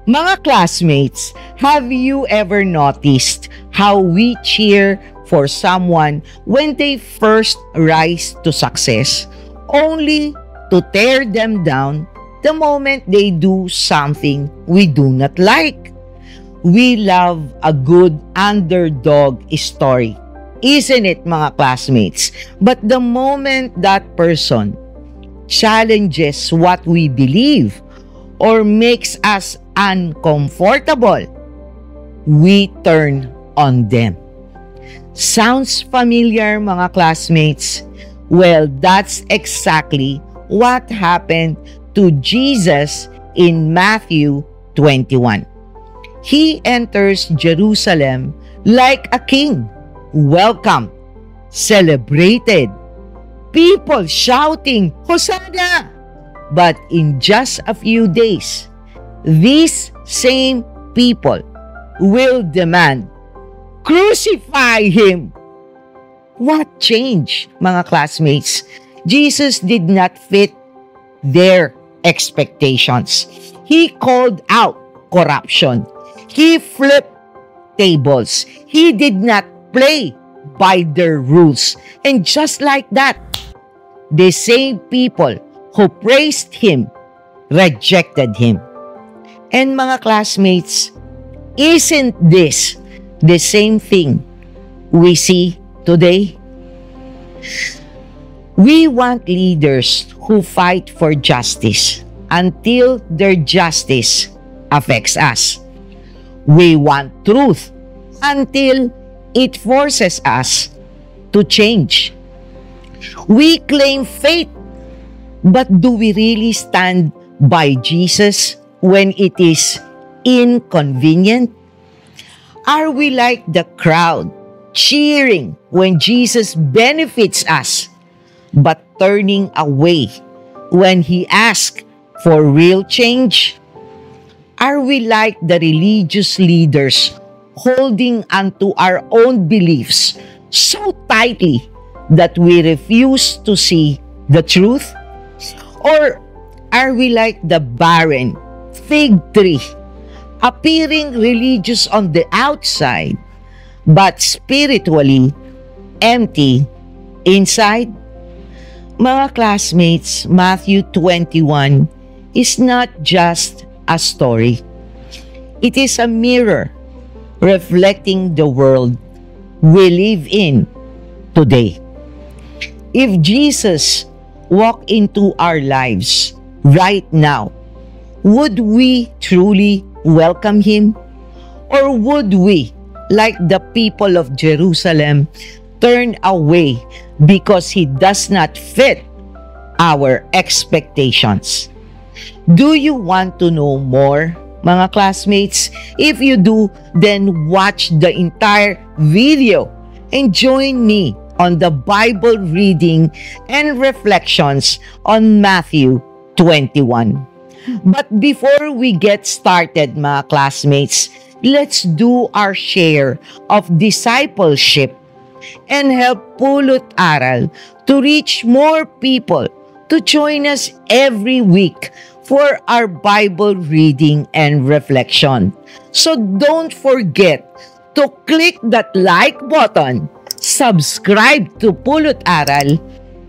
Mga classmates, have you ever noticed how we cheer for someone when they first rise to success, only to tear them down the moment they do something we do not like? We love a good underdog story, isn't it, mga classmates? But the moment that person challenges what we believe or makes us uncomfortable, we turn on them. Sounds familiar, mga classmates? Well, that's exactly what happened to Jesus in Matthew 21. He enters Jerusalem like a king, welcomed, celebrated, people shouting, "Hosanna!" But in just a few days, these same people will demand, "Crucify him!" What changed, mga classmates? Jesus did not fit their expectations. He called out corruption. He flipped tables. He did not play by their rules. And just like that, the same people who praised him rejected him. And mga classmates, isn't this the same thing we see today? We want leaders who fight for justice until their justice affects us. We want truth until it forces us to change. We claim faith, but do we really stand by Jesus when it is inconvenient? Are we like the crowd, cheering when Jesus benefits us, but turning away when he asks for real change? Are we like the religious leaders, holding onto our own beliefs so tightly that we refuse to see the truth? Or are we like the barren fig tree, appearing religious on the outside, but spiritually empty inside? Mga classmates, Matthew 21 is not just a story. It is a mirror reflecting the world we live in today. If Jesus walked into our lives right now, would we truly welcome him? Or would we, like the people of Jerusalem, turn away because he does not fit our expectations? Do you want to know more, mga classmates? If you do, then watch the entire video and join me on the Bible reading and reflections on Matthew 21. But before we get started, mga classmates, let's do our share of discipleship and help Pulot Aral to reach more people to join us every week for our Bible reading and reflection. So don't forget to click that like button, subscribe to Pulot Aral,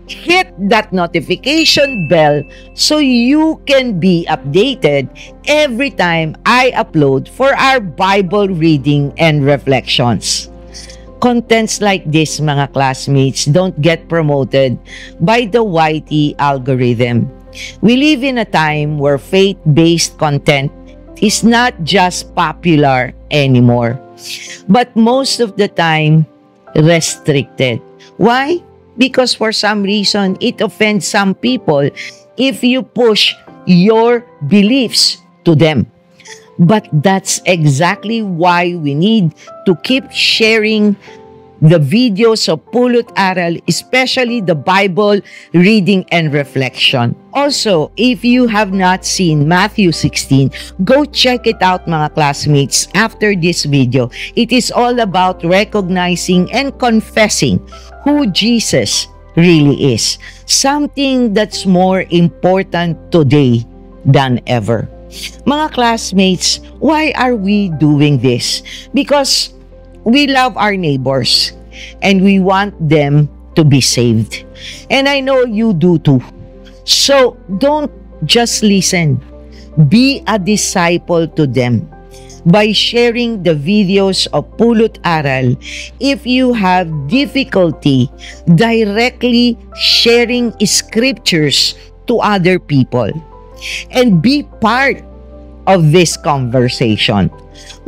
hit that notification bell so you can be updated every time I upload for our Bible reading and reflections. Contents like this, mga classmates, don't get promoted by the YT algorithm. We live in a time where faith-based content is not just popular anymore, but most of the time restricted. Why? Because for some reason, it offends some people if you push your beliefs to them. But that's exactly why we need to keep sharing the videos of Pulot Aral, especially the Bible reading and reflection. Also, if you have not seen Matthew 16, go check it out, mga classmates, after this video. It is all about recognizing and confessing who Jesus really is. Something that's more important today than ever. Mga classmates, why are we doing this? Because we love our neighbors and we want them to be saved. And I know you do too. So don't just listen. Be a disciple to them by sharing the videos of Pulot Aral. If you have difficulty directly sharing scriptures to other people, and be part of this conversation.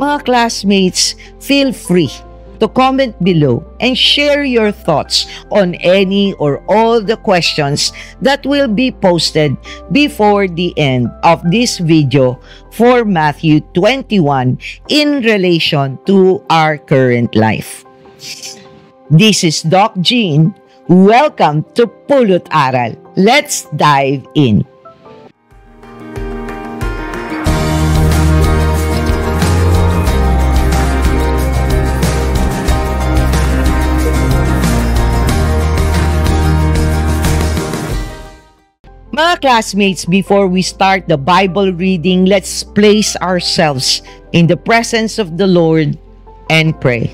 Mga classmates, feel free to comment below and share your thoughts on any or all the questions that will be posted before the end of this video for Matthew 21 in relation to our current life. This is Doc Jean. Welcome to Pulot Aral. Let's dive in. Mga classmates, before we start the Bible reading, let's place ourselves in the presence of the Lord and pray.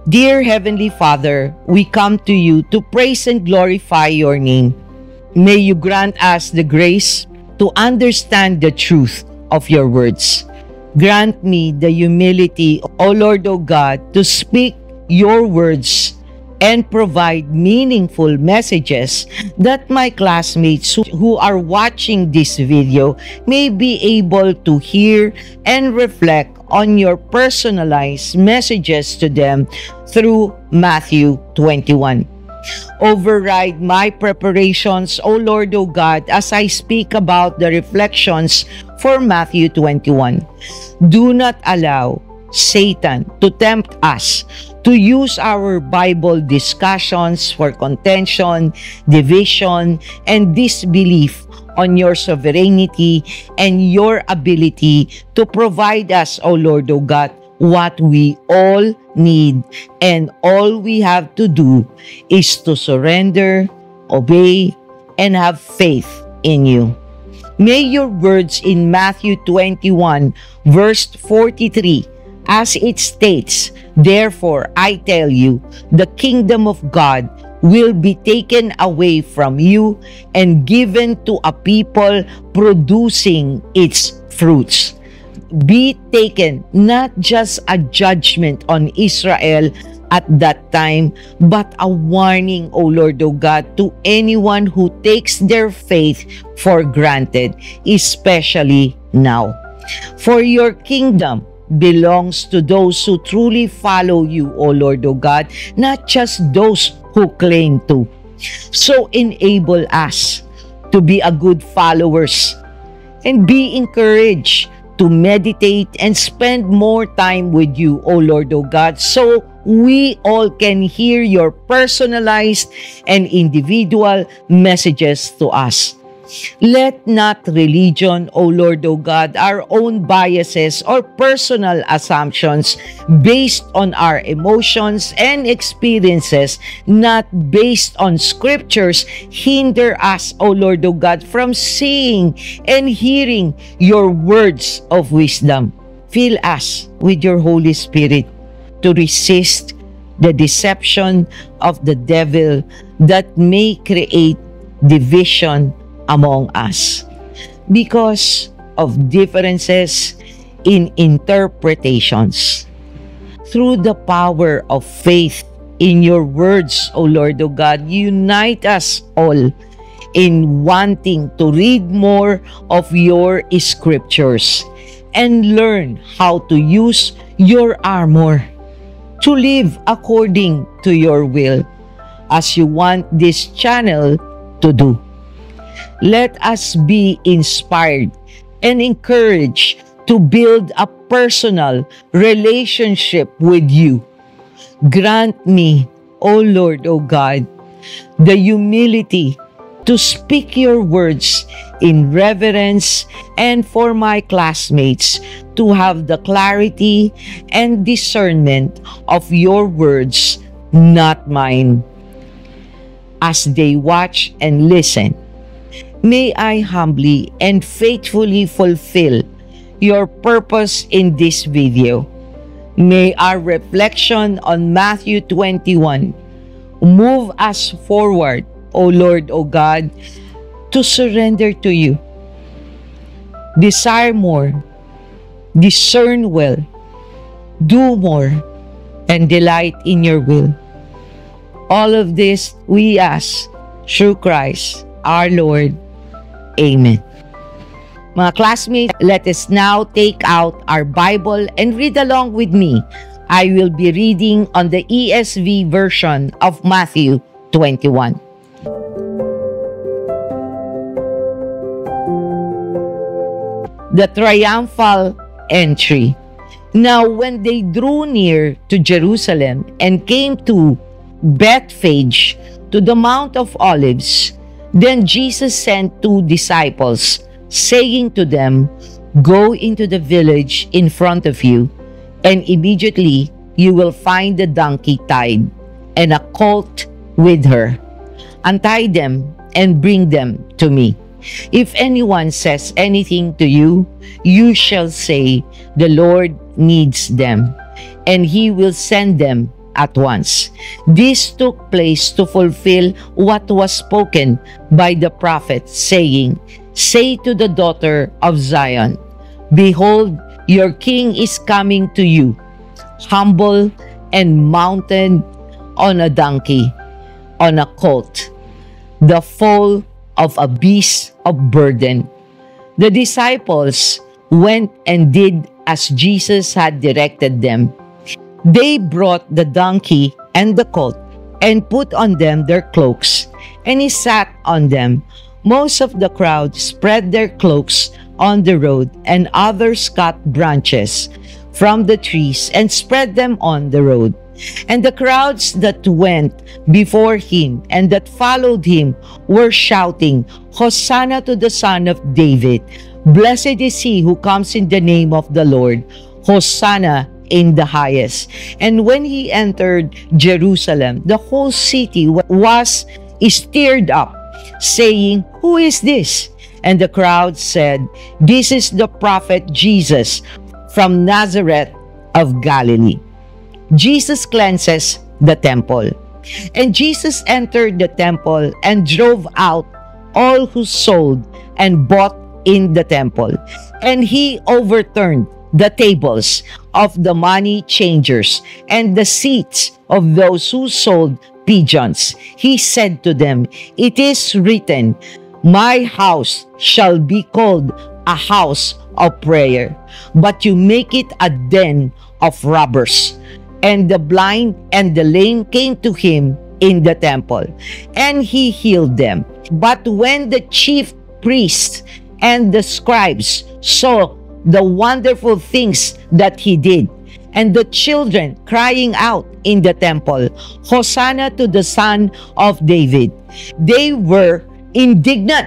Dear Heavenly Father, we come to you to praise and glorify your name. May you grant us the grace to understand the truth of your words. Grant me the humility, O Lord, O God, to speak your words and provide meaningful messages that my classmates who are watching this video may be able to hear and reflect on your personalized messages to them through Matthew 21. Override my preparations, O Lord, O God, as I speak about the reflections for Matthew 21. Do not allow Satan to tempt us to use our Bible discussions for contention, division, and disbelief on your sovereignty and your ability to provide us, O Lord, O God, what we all need, and all we have to do is to surrender, obey, and have faith in you. May your words in Matthew 21, verse 43, as it states, "Therefore I tell you, the kingdom of God will be taken away from you and given to a people producing its fruits." Be taken not just a judgment on Israel at that time, but a warning, O Lord, O God, to anyone who takes their faith for granted, especially now. For your kingdom belongs to those who truly follow you, O Lord, O God, not just those who claim to. So enable us to be a good followers and be encouraged to meditate and spend more time with you, O Lord, O God, so we all can hear your personalized and individual messages to us. Let not religion, O Lord, O God, our own biases or personal assumptions based on our emotions and experiences, not based on scriptures, hinder us, O Lord, O God, from seeing and hearing your words of wisdom. Fill us with your Holy Spirit to resist the deception of the devil that may create division among us because of differences in interpretations. Through the power of faith in your words, O Lord, O God, unite us all in wanting to read more of your scriptures and learn how to use your armor to live according to your will as you want this channel to do. Let us be inspired and encouraged to build a personal relationship with you. Grant me, O Lord, O God, the humility to speak your words in reverence, and for my classmates to have the clarity and discernment of your words, not mine. as they watch and listen. May I humbly and faithfully fulfill your purpose in this video. May our reflection on Matthew 21 move us forward, O Lord, O God, to surrender to you. Desire more, discern well, do more, and delight in your will. All of this we ask through Christ our Lord. Amen. Mga classmates, let us now take out our Bible and read along with me. I will be reading on the ESV version of Matthew 21. The triumphal entry. Now when they drew near to Jerusalem and came to Bethphage, to the Mount of Olives, then Jesus sent 2 disciples, saying to them, "Go into the village in front of you, and immediately you will find the donkey tied, and a colt with her. Untie them and bring them to me. If anyone says anything to you, you shall say, 'The Lord needs them,' and he will send them at once." This took place to fulfill what was spoken by the prophet, saying, "Say to the daughter of Zion, Behold, your king is coming to you, humble and mounted on a donkey, on a colt, the foal of a beast of burden." The disciples went and did as Jesus had directed them. They brought the donkey and the colt and put on them their cloaks, and he sat on them. Most of the crowd spread their cloaks on the road, and others cut branches from the trees and spread them on the road. And the crowds that went before him and that followed him were shouting, "Hosanna to the Son of David! Blessed is he who comes in the name of the Lord! Hosanna in the highest." And when he entered Jerusalem, the whole city was stirred up, saying, "Who is this?" And the crowd said, "This is the prophet Jesus from Nazareth of Galilee." Jesus cleanses the temple. And Jesus entered the temple and drove out all who sold and bought in the temple. And he overturned the tables of the money changers and the seats of those who sold pigeons. He said to them, "It is written, 'My house shall be called a house of prayer,' but you make it a den of robbers." And the blind and the lame came to him in the temple, and he healed them. But when the chief priests and the scribes saw the wonderful things that he did, and the children crying out in the temple, "Hosanna to the Son of David," they were indignant.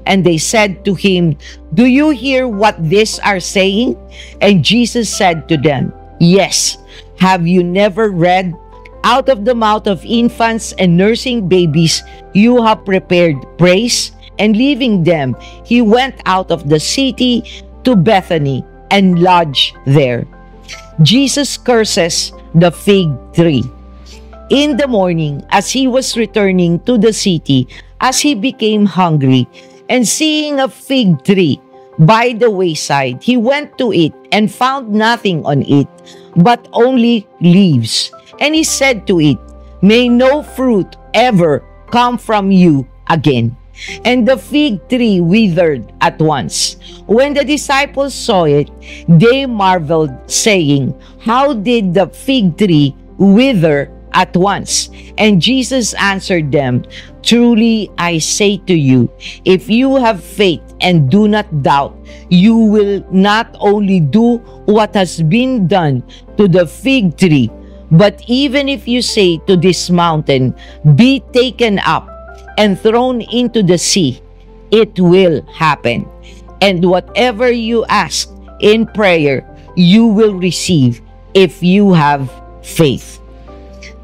And they said to him, "Do you hear what these are saying?" And Jesus said to them, "Yes. Have you never read, 'Out of the mouth of infants and nursing babies you have prepared praise'?" And leaving them, he went out of the city to Bethany and lodged there. Jesus curses the fig tree. In the morning, as he was returning to the city, as he became hungry, and seeing a fig tree by the wayside, he went to it and found nothing on it, but only leaves. And he said to it, "May no fruit ever come from you again." And the fig tree withered at once. When the disciples saw it, they marveled, saying, "How did the fig tree wither at once?" And Jesus answered them, "Truly I say to you, if you have faith and do not doubt, you will not only do what has been done to the fig tree, but even if you say to this mountain, 'Be taken up and thrown into the sea,' it will happen. And whatever you ask in prayer, you will receive if you have faith."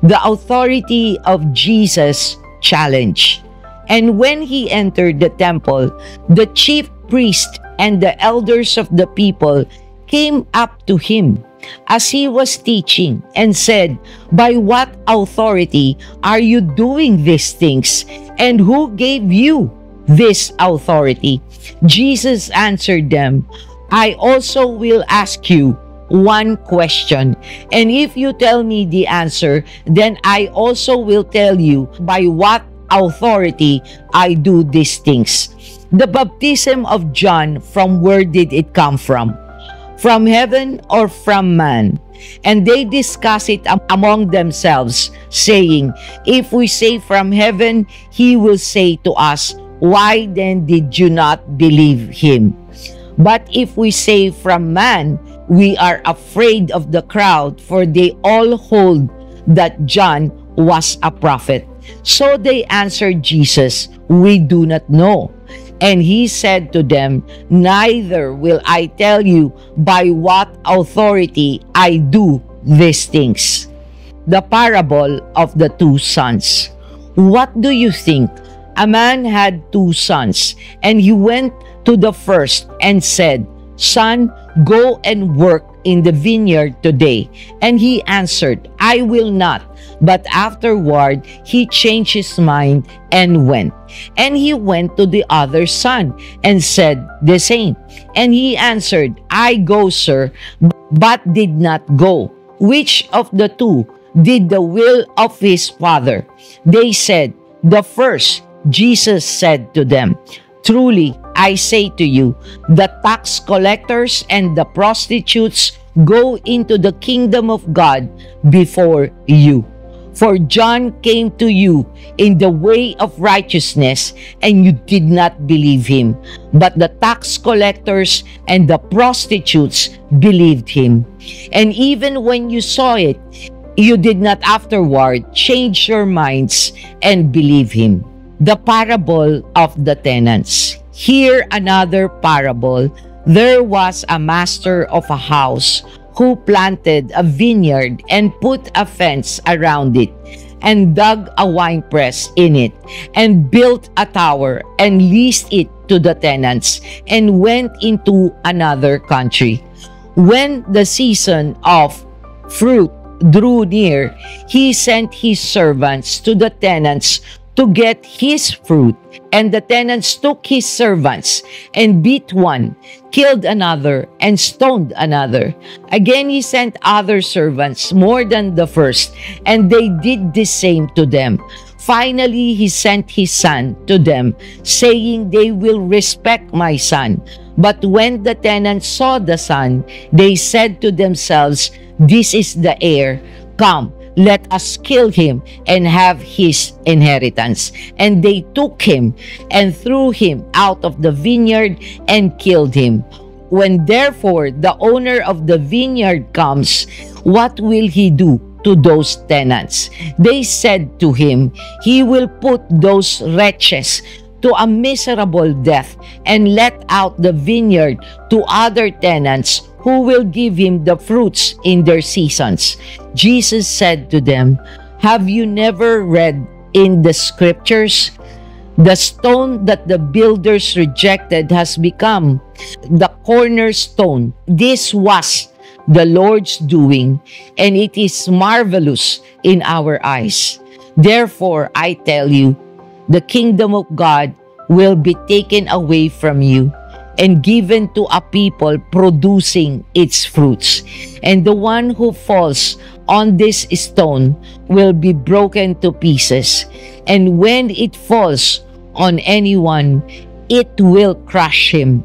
The authority of Jesus challenge. And when he entered the temple, the chief priest and the elders of the people came up to him as he was teaching and said, "By what authority are you doing these things? And who gave you this authority?" Jesus answered them, "I also will ask you one question, and if you tell me the answer, then I also will tell you by what authority I do these things. The baptism of John, from where did it come from? From heaven or from man?" And they discuss it among themselves, saying, "If we say from heaven, he will say to us, 'Why then did you not believe him?' But if we say from man, we are afraid of the crowd, for they all hold that John was a prophet." So they answered Jesus, "We do not know." And he said to them, "Neither will I tell you by what authority I do these things." The parable of the two sons. What do you think? A man had two sons, and he went to the first and said, "Son, go and work in the vineyard today." And he answered, "I will not." But afterward, he changed his mind and went. And he went to the other son and said the same. And he answered, "I go, sir," but did not go. Which of the two did the will of his father? They said, "The first." Jesus said to them, "Truly, I say to you, the tax collectors and the prostitutes go into the kingdom of God before you. For John came to you in the way of righteousness, and you did not believe him. But the tax collectors and the prostitutes believed him. And even when you saw it, you did not afterward change your minds and believe him." The parable of the tenants. Here another parable. There was a master of a house who planted a vineyard and put a fence around it, and dug a winepress in it, and built a tower, and leased it to the tenants, and went into another country. When the season of fruit drew near, he sent his servants to the tenants to get his fruit. And the tenants took his servants and beat one, killed another, and stoned another. Again he sent other servants, more than the first, and they did the same to them. Finally he sent his son to them, saying, "They will respect my son." But when the tenants saw the son, they said to themselves, "This is the heir. Come, let us kill him and have his inheritance." And they took him and threw him out of the vineyard and killed him. When therefore the owner of the vineyard comes, what will he do to those tenants? They said to him, "He will put those wretches to a miserable death and let out the vineyard to other tenants who will give him the fruits in their seasons." Jesus said to them, "Have you never read in the scriptures, the stone that the builders rejected has become the cornerstone? This was the Lord's doing, and it is marvelous in our eyes. Therefore, I tell you, the kingdom of God will be taken away from you and given to a people producing its fruits. And the one who falls on this stone will be broken to pieces. And when it falls on anyone, it will crush him."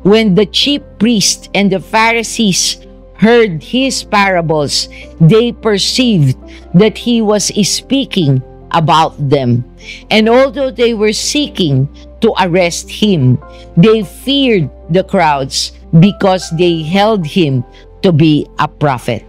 When the chief priests and the Pharisees heard his parables, they perceived that he was speaking about them. And although they were seeking to arrest him, they feared the crowds because they held him to be a prophet.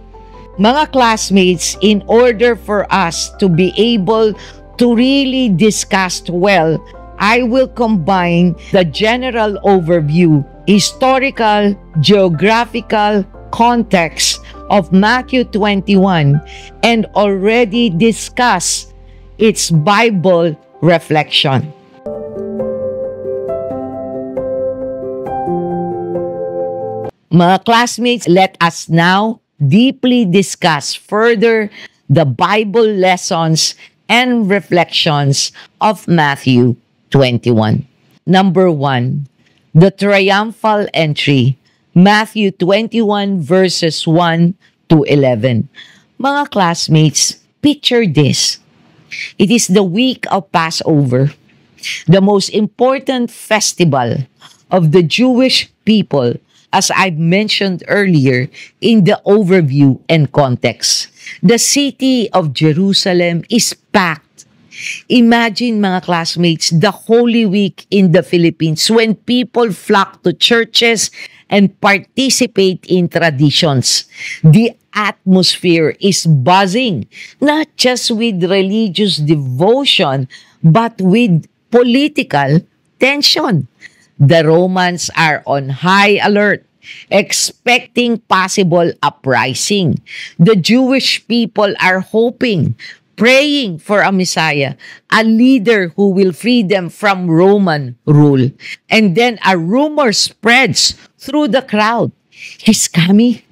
Mga classmates, in order for us to be able to really discuss well, I will combine the general overview, historical, geographical context of Matthew 21 and already discuss its Bible reflection. Mga classmates, let us now deeply discuss further the Bible lessons and reflections of Matthew 21. Number 1, the triumphal entry, Matthew 21 verses 1 to 11. Mga classmates, picture this. It is the week of Passover, the most important festival of the Jewish people, as I've mentioned earlier in the overview and context. The city of Jerusalem is packed. Imagine, mga classmates, the Holy Week in the Philippines when people flock to churches and participate in traditions. The atmosphere is buzzing, not just with religious devotion, but with political tension. The Romans are on high alert, expecting possible uprising. The Jewish people are hoping, praying for a Messiah, a leader who will free them from Roman rule. And then a rumor spreads through the crowd. He's coming,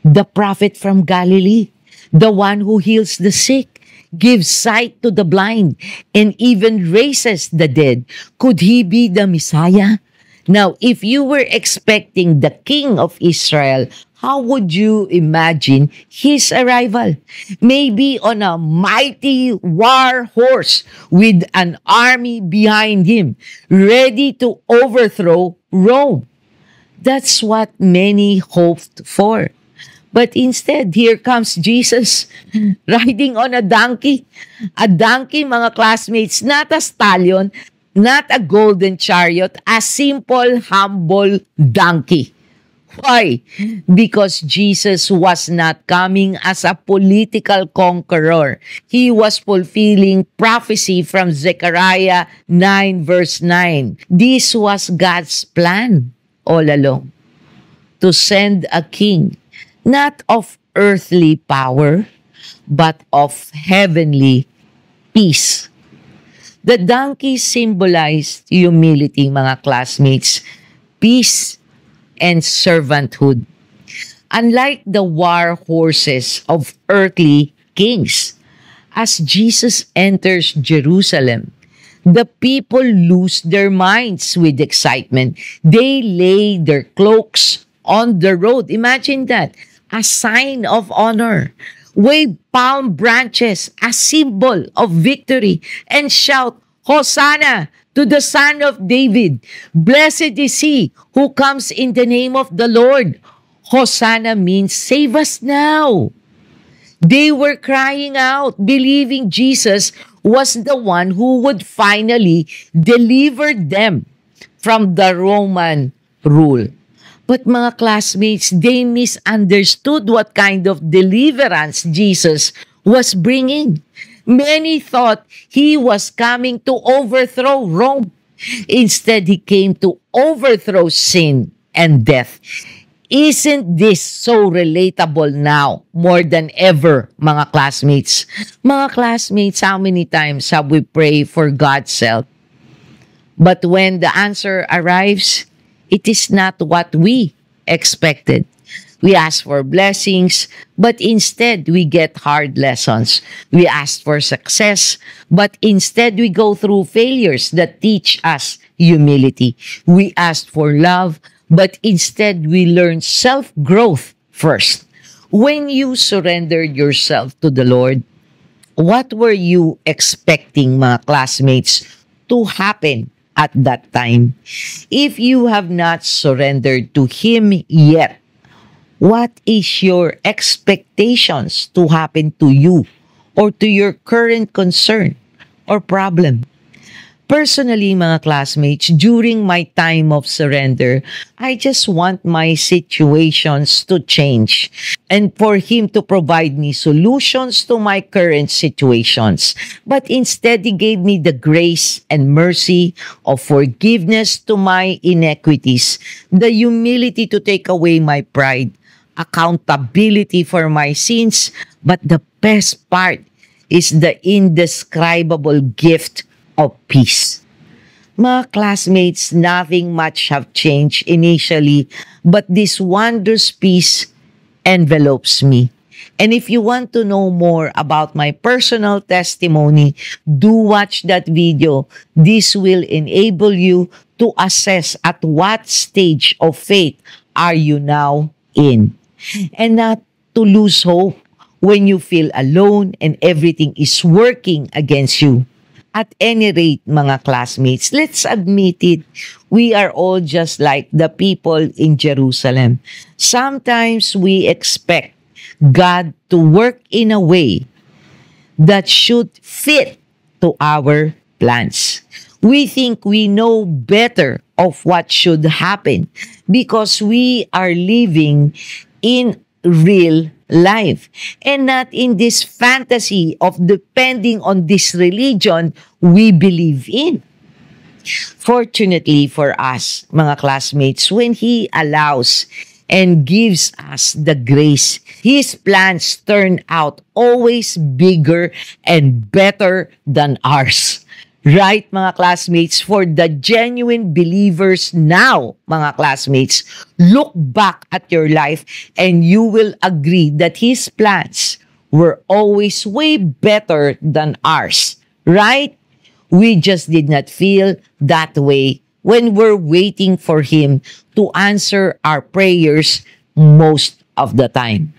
the prophet from Galilee, the one who heals the sick, gives sight to the blind, and even raises the dead. Could he be the Messiah? Now, if you were expecting the King of Israel, how would you imagine his arrival? Maybe on a mighty war horse with an army behind him, ready to overthrow Rome. That's what many hoped for. But instead, here comes Jesus riding on a donkey. A donkey, mga classmates, not a stallion, not a golden chariot, a simple, humble donkey. Why? Because Jesus was not coming as a political conqueror. He was fulfilling prophecy from Zechariah 9 verse 9. This was God's plan all along, to send a king, not of earthly power, but of heavenly peace. The donkey symbolized humility, mga classmates, peace, and servanthood. Unlike the war horses of earthly kings, as Jesus enters Jerusalem, the people lose their minds with excitement. They lay their cloaks on the road. Imagine that. A sign of honor. Wave palm branches, a symbol of victory, and shout, Hosanna to the Son of David. Blessed is he who comes in the name of the Lord. Hosanna means save us now. They were crying out, believing Jesus was the one who would finally deliver them from the Roman rule. But mga classmates, they misunderstood what kind of deliverance Jesus was bringing. Many thought he was coming to overthrow Rome. Instead, he came to overthrow sin and death. Isn't this so relatable now more than ever, mga classmates? Mga classmates, how many times have we prayed for God's help? But when the answer arrives, it is not what we expected. We ask for blessings, but instead we get hard lessons. We ask for success, but instead we go through failures that teach us humility. We ask for love, but instead we learn self-growth first. When you surrendered yourself to the Lord, what were you expecting, mga classmates, to happen at that time? If you have not surrendered to Him yet, what is your expectations to happen to you or to your current concern or problem? Personally, mga classmates, during my time of surrender, I just want my situations to change and for Him to provide me solutions to my current situations. But instead, He gave me the grace and mercy of forgiveness to my inequities, the humility to take away my pride, accountability for my sins, but the best part is the indescribable gift of peace. Mga classmates, nothing much have changed initially, but this wondrous peace envelopes me. And if you want to know more about my personal testimony, do watch that video. This will enable you to assess at what stage of faith are you now in. And not to lose hope when you feel alone and everything is working against you. At any rate, mga classmates, let's admit it, we are all just like the people in Jerusalem. Sometimes we expect God to work in a way that should fit to our plans. We think we know better of what should happen because we are living in real life and not in this fantasy of depending on this religion we believe in. Fortunately for us, mga classmates, when He allows and gives us the grace, His plans turn out always bigger and better than ours. Right, mga classmates? For the genuine believers now, mga classmates, look back at your life and you will agree that His plans were always way better than ours. Right? We just did not feel that way when we're waiting for Him to answer our prayers most of the time.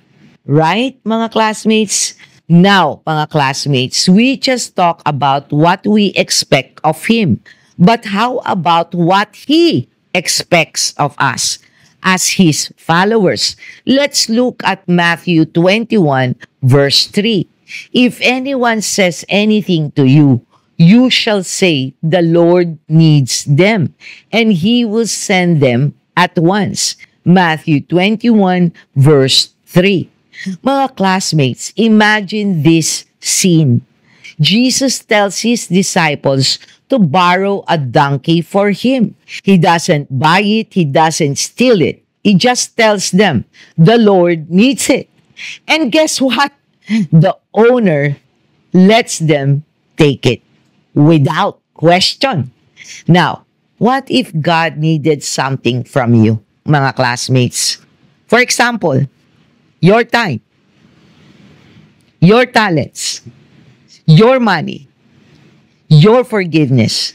Right, mga classmates? Now, mga classmates, we just talk about what we expect of Him. But how about what He expects of us as His followers? Let's look at Matthew 21, verse 3. If anyone says anything to you, you shall say, the Lord needs them, and He will send them at once. Matthew 21, verse 3. Mga classmates, imagine this scene. Jesus tells His disciples to borrow a donkey for Him. He doesn't buy it, He doesn't steal it. He just tells them, the Lord needs it. And guess what? The owner lets them take it without question. Now, what if God needed something from you, mga classmates? For example, your time, your talents, your money, your forgiveness.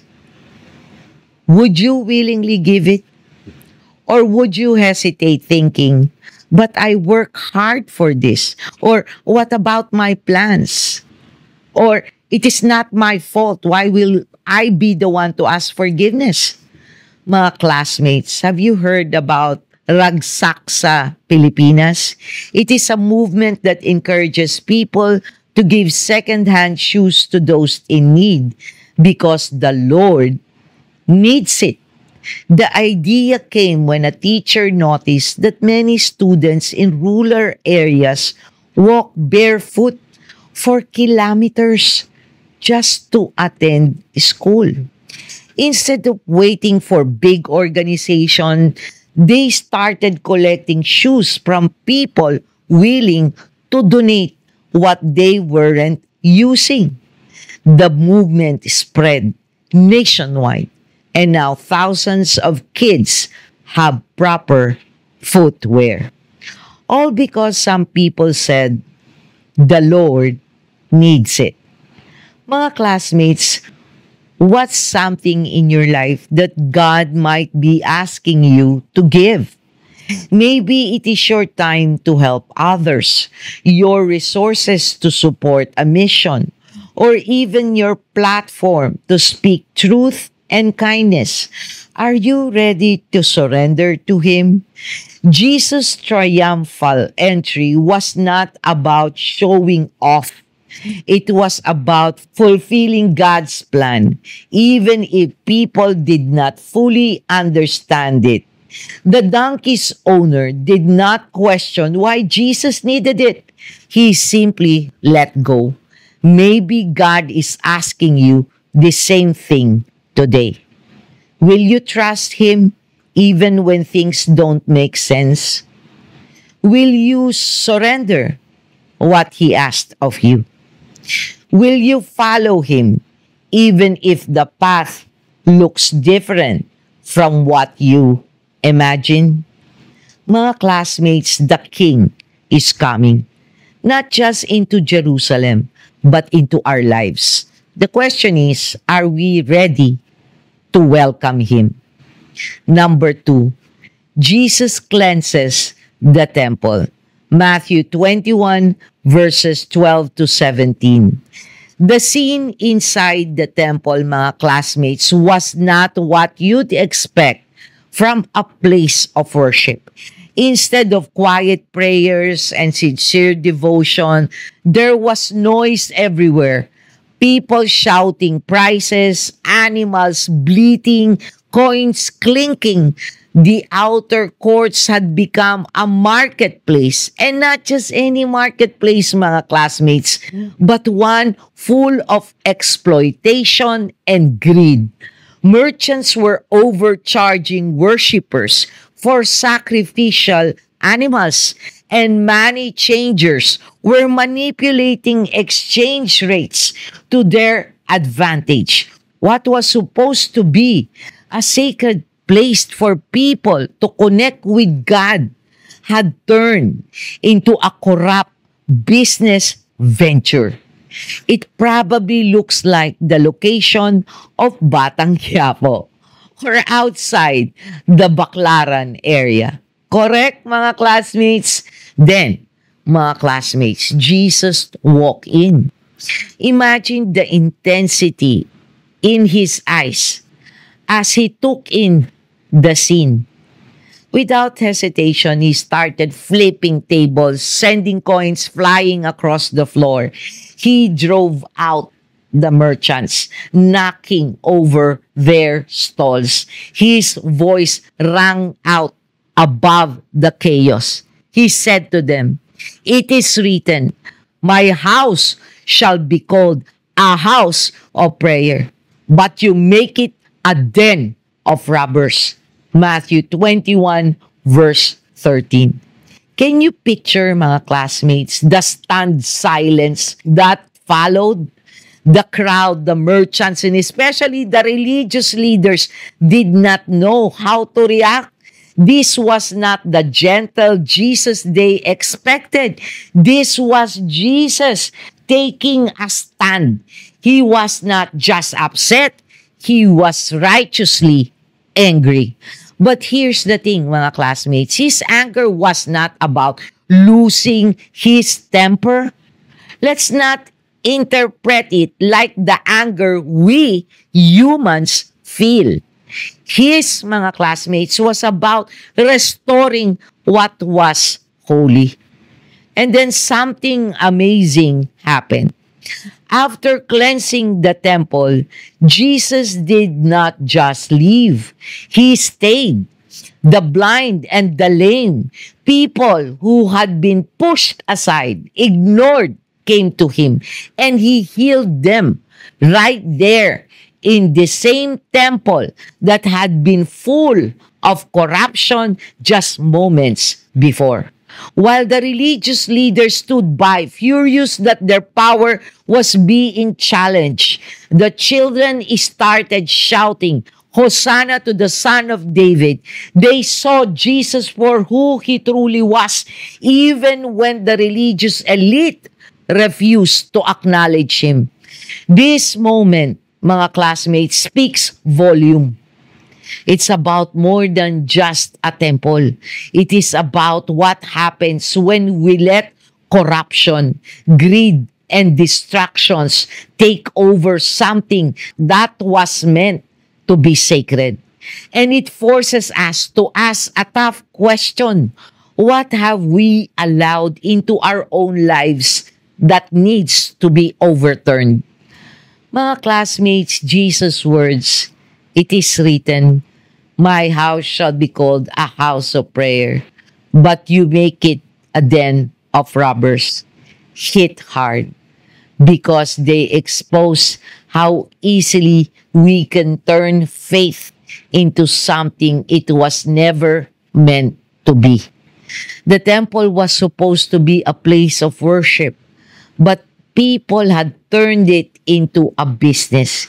Would you willingly give it? Or would you hesitate thinking, but I work hard for this? Or what about my plans? Or it is not my fault. Why will I be the one to ask forgiveness? Mga classmates, have you heard about Ragsak sa Pilipinas? It is a movement that encourages people to give second-hand shoes to those in need because the Lord needs it. The idea came when a teacher noticed that many students in rural areas walk barefoot for kilometers just to attend school. Instead of waiting for big organization, they started collecting shoes from people willing to donate what they weren't using. The movement spread nationwide, and now thousands of kids have proper footwear. All because some people said, the Lord needs it. Mga classmates, what's something in your life that God might be asking you to give? Maybe it is your time to help others, your resources to support a mission, or even your platform to speak truth and kindness. Are you ready to surrender to Him? Jesus' triumphal entry was not about showing off. It was about fulfilling God's plan, even if people did not fully understand it. The donkey's owner did not question why Jesus needed it. He simply let go. Maybe God is asking you the same thing today. Will you trust Him even when things don't make sense? Will you surrender what He asked of you? Will you follow Him even if the path looks different from what you imagine. Mga classmates, the King is coming, not just into Jerusalem, but into our lives. The question is, are we ready to welcome Him? Number 2, Jesus cleanses the temple. Matthew 21 verses 12 to 17. The scene inside the temple, mga classmates, was not what you'd expect from a place of worship. Instead of quiet prayers and sincere devotion, there was noise everywhere. People shouting prices, animals bleating, coins clinking. The outer courts had become a marketplace, and not just any marketplace, mga classmates, but one full of exploitation and greed. Merchants were overcharging worshippers for sacrificial animals, and money changers were manipulating exchange rates to their advantage. What was supposed to be a sacred place for people to connect with God had turned into a corrupt business venture. It probably looks like the location of Batang Quiapo or outside the Baclaran area. Correct, mga classmates? Then, mga classmates, Jesus walked in. Imagine the intensity in his eyes as he took in the scene. Without hesitation, he started flipping tables, sending coins flying across the floor. He drove out the merchants, knocking over their stalls. His voice rang out above the chaos. He said to them, "It is written, my house shall be called a house of prayer, but you make it a den of robbers." Matthew 21 verse 13. Can you picture, mga classmates, the stunned silence that followed? The crowd, the merchants, and especially the religious leaders did not know how to react. This was not the gentle Jesus they expected. This was Jesus taking a stand. He was not just upset, he was righteously angry. But here's the thing, mga classmates. His anger was not about losing his temper. Let's not interpret it like the anger we humans feel. His, mga classmates, was about restoring what was holy. And then something amazing happened. After cleansing the temple, Jesus did not just leave. He stayed. The blind and the lame, people who had been pushed aside, ignored, came to him, and he healed them right there in the same temple that had been full of corruption just moments before. While the religious leaders stood by, furious that their power was being challenged, the children started shouting, "Hosanna to the Son of David." They saw Jesus for who he truly was, even when the religious elite refused to acknowledge him. This moment, mga classmates, speaks volume. It's about more than just a temple. It is about what happens when we let corruption, greed, and distractions take over something that was meant to be sacred. And it forces us to ask a tough question. What have we allowed into our own lives that needs to be overturned? Mga classmates, Jesus' words, "It is written, my house shall be called a house of prayer, but you make it a den of robbers," hit hard because they expose how easily we can turn faith into something it was never meant to be. The temple was supposed to be a place of worship, but people had turned it into a business.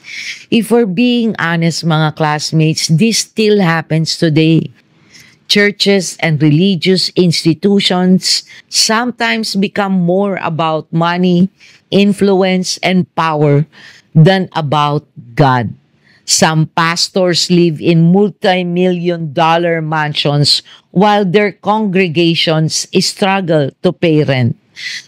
If we're being honest, mga classmates, this still happens today. Churches and religious institutions sometimes become more about money, influence, and power than about God. Some pastors live in multi-million dollar mansions while their congregations struggle to pay rent.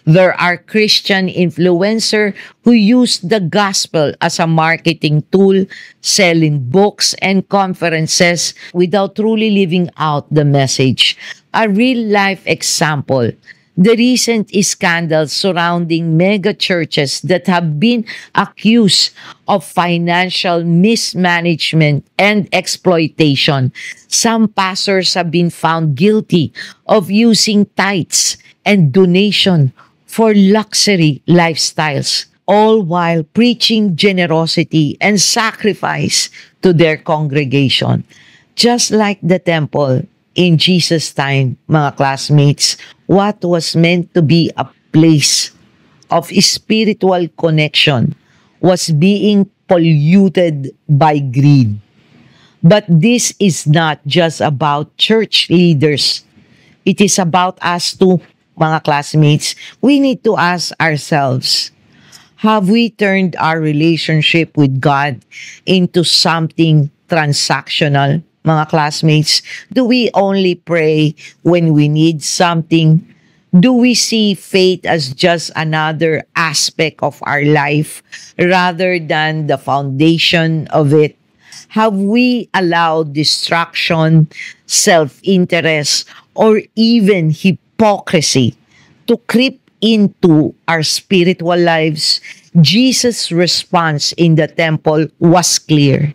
There are Christian influencers who use the gospel as a marketing tool, selling books and conferences without truly living out the message. A real-life example, the recent scandals surrounding mega churches that have been accused of financial mismanagement and exploitation. Some pastors have been found guilty of using tithes and donation for luxury lifestyles, all while preaching generosity and sacrifice to their congregation. Just like the temple in Jesus' time, mga classmates, what was meant to be a place of spiritual connection was being polluted by greed. But this is not just about church leaders. It is about us too, mga classmates. We need to ask ourselves, have we turned our relationship with God into something transactional, mga classmates? Do we only pray when we need something? Do we see faith as just another aspect of our life rather than the foundation of it? Have we allowed distraction, self-interest, or even hypocrisy to creep into our spiritual lives? Jesus' response in the temple was clear.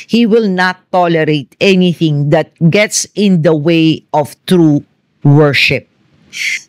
He will not tolerate anything that gets in the way of true worship.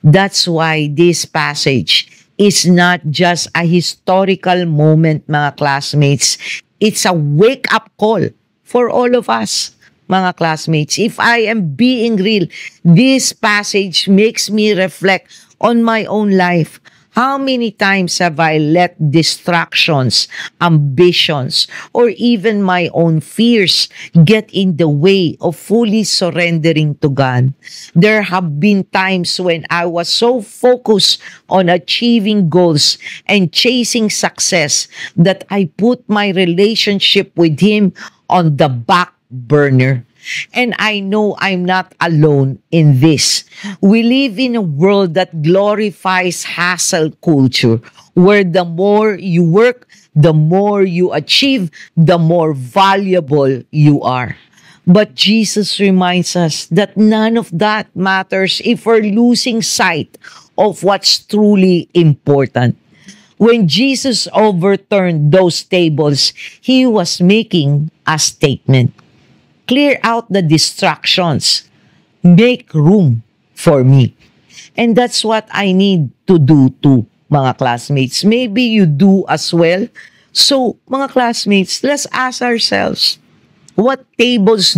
That's why this passage is not just a historical moment, mga classmates. It's a wake-up call for all of us, mga classmates. If I am being real, this passage makes me reflect on my own life. How many times have I let distractions, ambitions, or even my own fears get in the way of fully surrendering to God? There have been times when I was so focused on achieving goals and chasing success that I put my relationship with Him on the back burner. And I know I'm not alone in this. We live in a world that glorifies hustle culture, where the more you work, the more you achieve, the more valuable you are. But Jesus reminds us that none of that matters if we're losing sight of what's truly important. When Jesus overturned those tables, He was making a statement. Clear out the distractions. Make room for me. And that's what I need to do too, mga classmates. Maybe you do as well. So, mga classmates, let's ask ourselves, what tables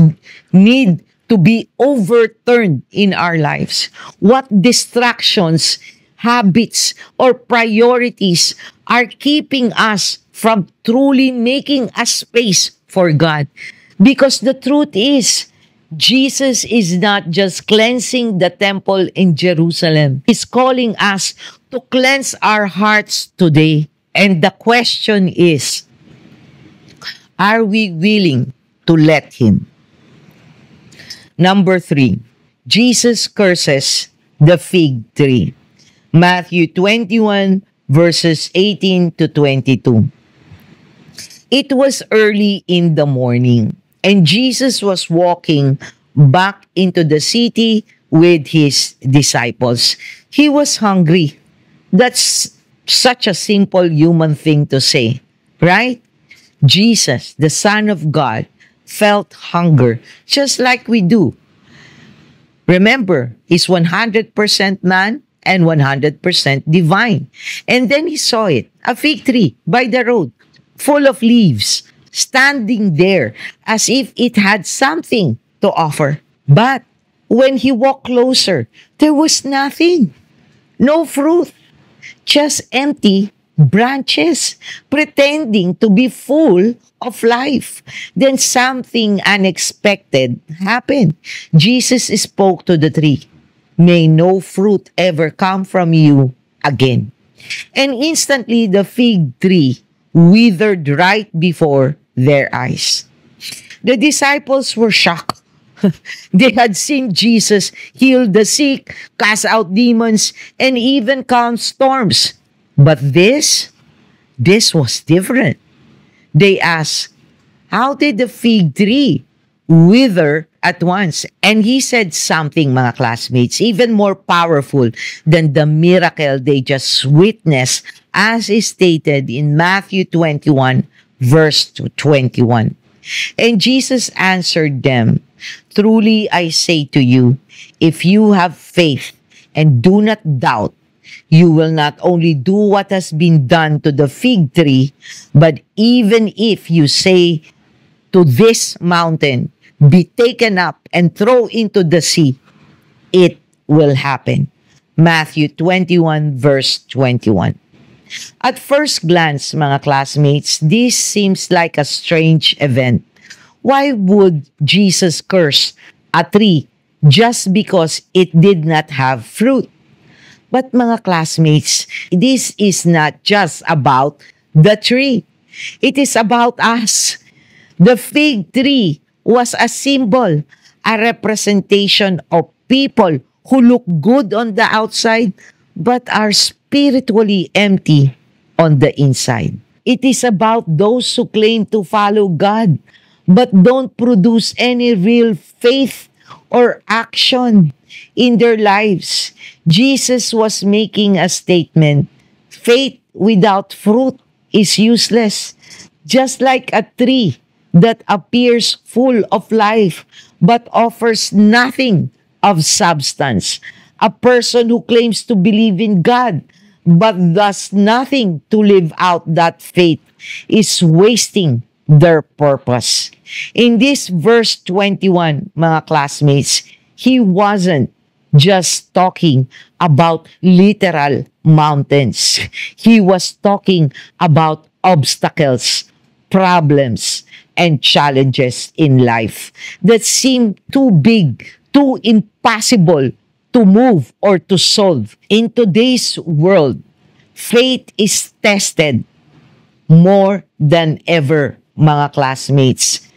need to be overturned in our lives? What distractions, habits, or priorities are keeping us from truly making a space for God? Because the truth is, Jesus is not just cleansing the temple in Jerusalem. He's calling us to cleanse our hearts today. And the question is, are we willing to let Him? Number 3, Jesus curses the fig tree. Matthew 21 verses 18 to 22. It was early in the morning, and Jesus was walking back into the city with His disciples. He was hungry. That's such a simple human thing to say, right? Jesus, the Son of God, felt hunger just like we do. Remember, He's 100% man and 100% divine. And then He saw it, a fig tree by the road, full of leaves, standing there as if it had something to offer. But when He walked closer, there was nothing. No fruit, just empty branches, pretending to be full of life. Then something unexpected happened. Jesus spoke to the tree. May no fruit ever come from you again. And instantly the fig tree withered right before their eyes. The disciples were shocked. They had seen Jesus heal the sick, cast out demons, and even calm storms. But this was different. They asked, how did the fig tree wither at once? And he said something, mga classmates, even more powerful than the miracle they just witnessed, as is stated in Matthew 21, verse 21. And Jesus answered them, truly I say to you, if you have faith and do not doubt, you will not only do what has been done to the fig tree, but even if you say to this mountain, be taken up and thrown into the sea, it will happen. Matthew 21 verse 21. At first glance, mga classmates, this seems like a strange event. Why would Jesus curse a tree just because it did not have fruit? But mga classmates, this is not just about the tree. It is about us. The fig tree was a symbol, a representation of people who look good on the outside but are spiritually empty on the inside. It is about those who claim to follow God but don't produce any real faith or action in their lives. Jesus was making a statement. Faith without fruit is useless. Just like a tree that appears full of life but offers nothing of substance. A person who claims to believe in God but does nothing to live out that faith is wasting their purpose. In this verse 21, mga classmates, he wasn't just talking about literal mountains. He was talking about obstacles, problems, and challenges in life that seem too big, too impossible to move or to solve. In today's world, faith is tested more than ever, mga classmates.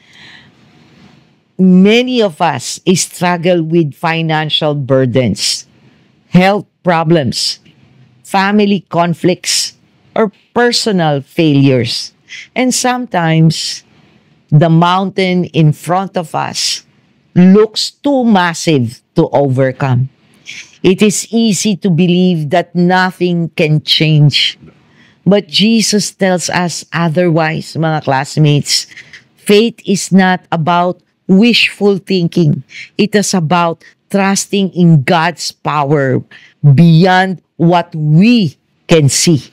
Many of us struggle with financial burdens, health problems, family conflicts, or personal failures. And sometimes, the mountain in front of us looks too massive to overcome. It is easy to believe that nothing can change. But Jesus tells us otherwise, mga classmates. Faith is not about wishful thinking. It is about trusting in God's power beyond what we can see.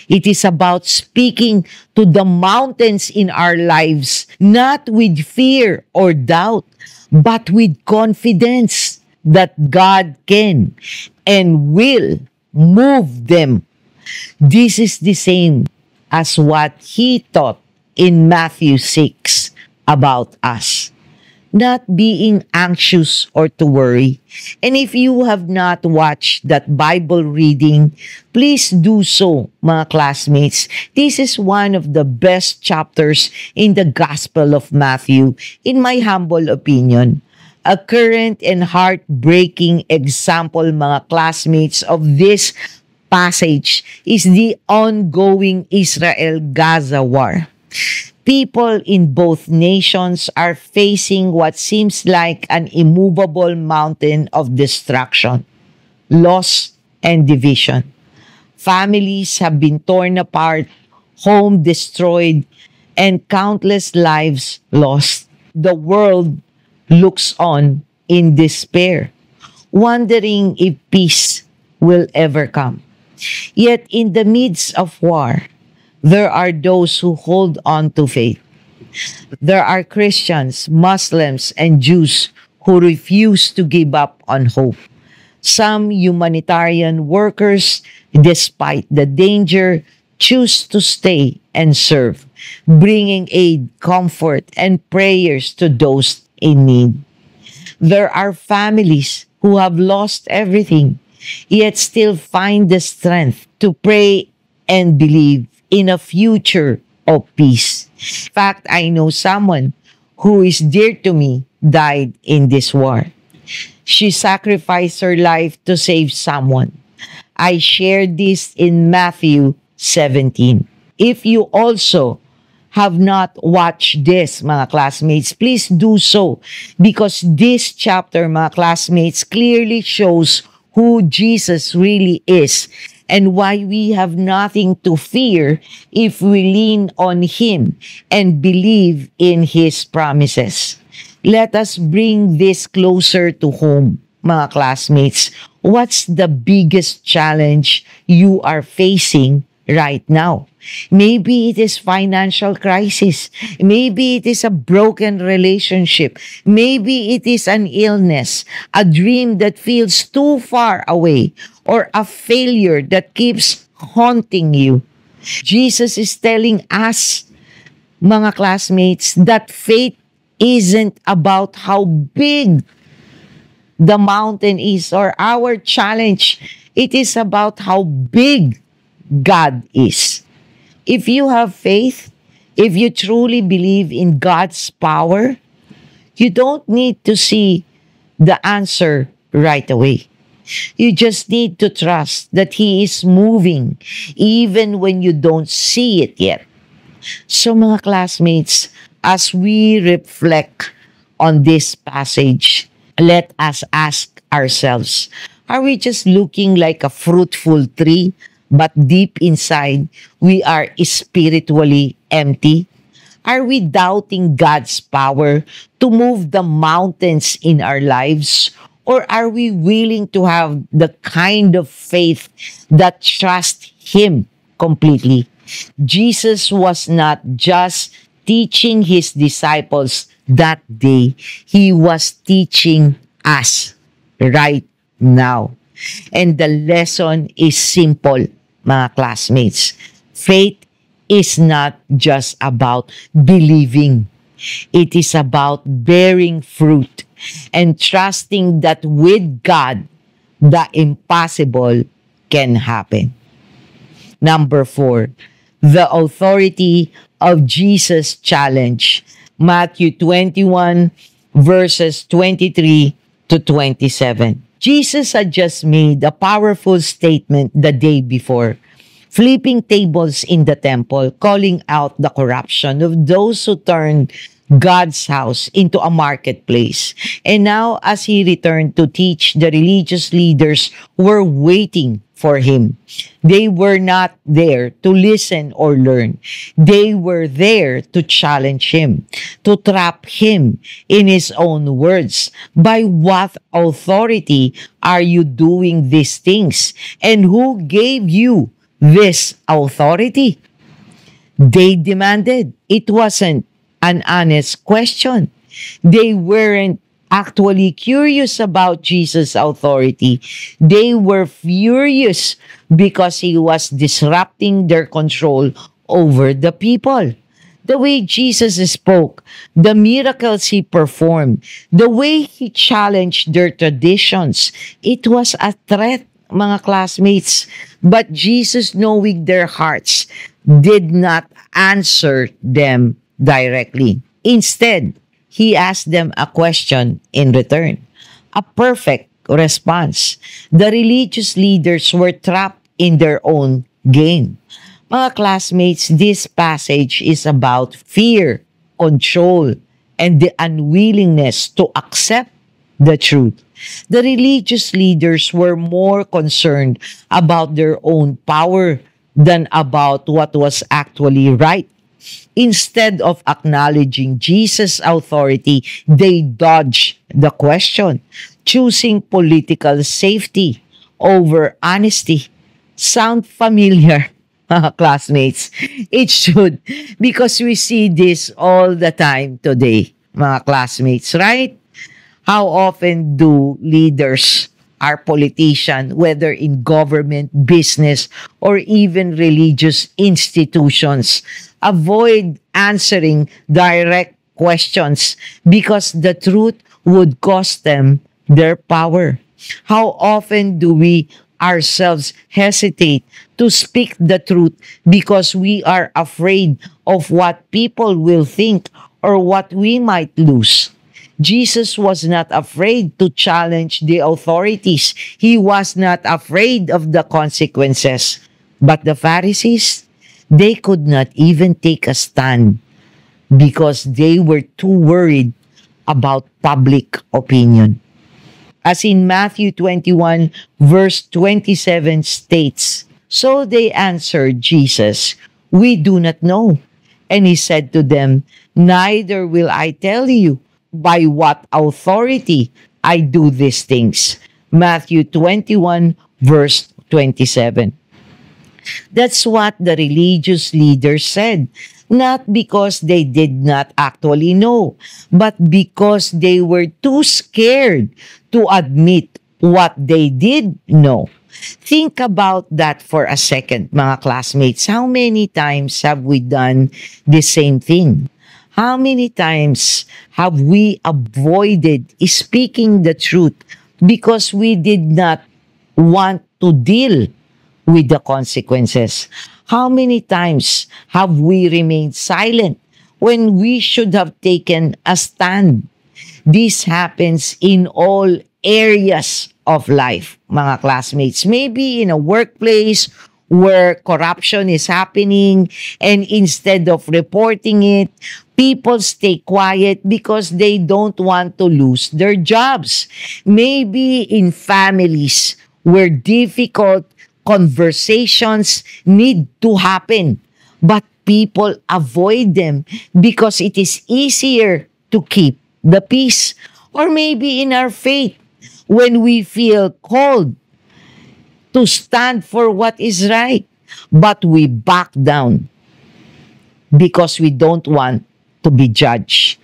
It is about speaking to the mountains in our lives, not with fear or doubt, but with confidence that God can and will move them. This is the same as what he taught in Matthew 6 about us. Not being anxious or to worry. And if you have not watched that Bible reading, please do so, mga classmates. This is one of the best chapters in the Gospel of Matthew, in my humble opinion. A current and heartbreaking example, mga classmates, of this passage is the ongoing Israel-Gaza war. People in both nations are facing what seems like an immovable mountain of destruction, loss, and division. Families have been torn apart, home destroyed, and countless lives lost. The world looks on in despair, wondering if peace will ever come. Yet in the midst of war, there are those who hold on to faith. There are Christians, Muslims, and Jews who refuse to give up on hope. Some humanitarian workers, despite the danger, choose to stay and serve, bringing aid, comfort, and prayers to those in need. There are families who have lost everything, yet still find the strength to pray and believe in a future of peace. In fact, I know someone who is dear to me died in this war. She sacrificed her life to save someone. I shared this in Matthew 17. If you also have not watched this, mga classmates, please do so, because this chapter, mga classmates, clearly shows who Jesus really is and why we have nothing to fear if we lean on Him and believe in His promises. Let us bring this closer to home, mga classmates. What's the biggest challenge you are facing right now? Maybe it is financial crisis. Maybe it is a broken relationship. Maybe it is an illness, a dream that feels too far away, or a failure that keeps haunting you. Jesus is telling us, mga classmates, that faith isn't about how big the mountain is or our challenge. It is about how big God is. If you have faith, if you truly believe in God's power, you don't need to see the answer right away. You just need to trust that He is moving even when you don't see it yet. So mga classmates, as we reflect on this passage, let us ask ourselves, are we just looking like a fruitful tree, but deep inside, we are spiritually empty? Are we doubting God's power to move the mountains in our lives? Or are we willing to have the kind of faith that trusts Him completely? Jesus was not just teaching His disciples that day. He was teaching us right now. And the lesson is simple, mga classmates. Faith is not just about believing. It is about bearing fruit and trusting that with God, the impossible can happen. Number 4, the authority of Jesus' challenge. Matthew 21, verses 23 to 27. Jesus had just made a powerful statement the day before, flipping tables in the temple, calling out the corruption of those who turned God's house into a marketplace. And now, as He returned to teach, the religious leaders were waiting for Him. They were not there to listen or learn. They were there to challenge Him, to trap Him in His own words. By what authority are you doing these things? And who gave you this authority? They demanded. It wasn't an honest question. They weren't actually curious about Jesus' authority. They were furious because He was disrupting their control over the people. The way Jesus spoke, the miracles He performed, the way He challenged their traditions, it was a threat, mga classmates. But Jesus, knowing their hearts, did not answer them directly. Instead, He asked them a question in return. A perfect response. The religious leaders were trapped in their own game. Mga classmates, this passage is about fear, control, and the unwillingness to accept the truth. The religious leaders were more concerned about their own power than about what was actually right. Instead of acknowledging Jesus' authority, they dodged the question, choosing political safety over honesty. Sound familiar, classmates? It should, because we see this all the time today, mga classmates, right? How often do leaders our politician, whether in government, business, or even religious institutions, avoid answering direct questions because the truth would cost them their power. How often do we ourselves hesitate to speak the truth because we are afraid of what people will think or what we might lose? Jesus was not afraid to challenge the authorities. He was not afraid of the consequences. But the Pharisees, they could not even take a stand because they were too worried about public opinion. As in Matthew 21, verse 27 states, "So they answered Jesus, 'We do not know.' And he said to them, 'Neither will I tell you by what authority I do these things.'" Matthew 21, verse 27. That's what the religious leaders said. Not because they did not actually know, but because they were too scared to admit what they did know. Think about that for a second, mga classmates. How many times have we done the same thing? How many times have we avoided speaking the truth because we did not want to deal with the consequences? How many times have we remained silent when we should have taken a stand? This happens in all areas of life, mga classmates. Maybe in a workplace where corruption is happening, and instead of reporting it, people stay quiet because they don't want to lose their jobs. Maybe in families where difficult conversations need to happen, but people avoid them because it is easier to keep the peace. Or maybe in our faith, when we feel called to stand for what is right, but we back down because we don't want to be judged.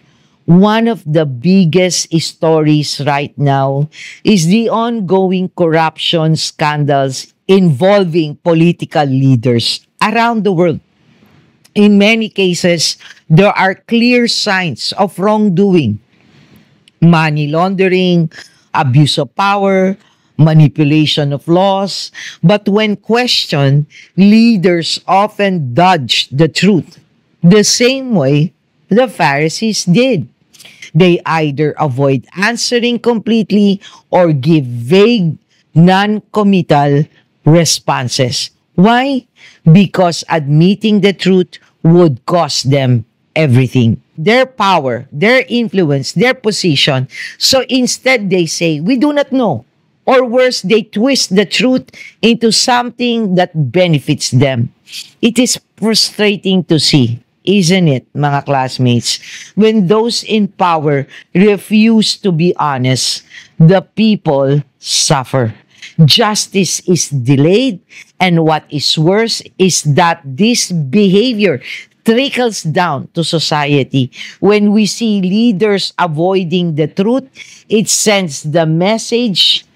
One of the biggest stories right now is the ongoing corruption scandals involving political leaders around the world. In many cases, there are clear signs of wrongdoing: money laundering, abuse of power, manipulation of laws. But when questioned, leaders often dodge the truth the same way the Pharisees did. They either avoid answering completely or give vague, non-committal responses. Why? Because admitting the truth would cost them everything: their power, their influence, their position. So instead they say, "We do not know." Or worse, they twist the truth into something that benefits them. It is frustrating to see, isn't it, mga classmates? When those in power refuse to be honest, the people suffer. Justice is delayed, and what is worse is that this behavior trickles down to society. When we see leaders avoiding the truth, it sends the message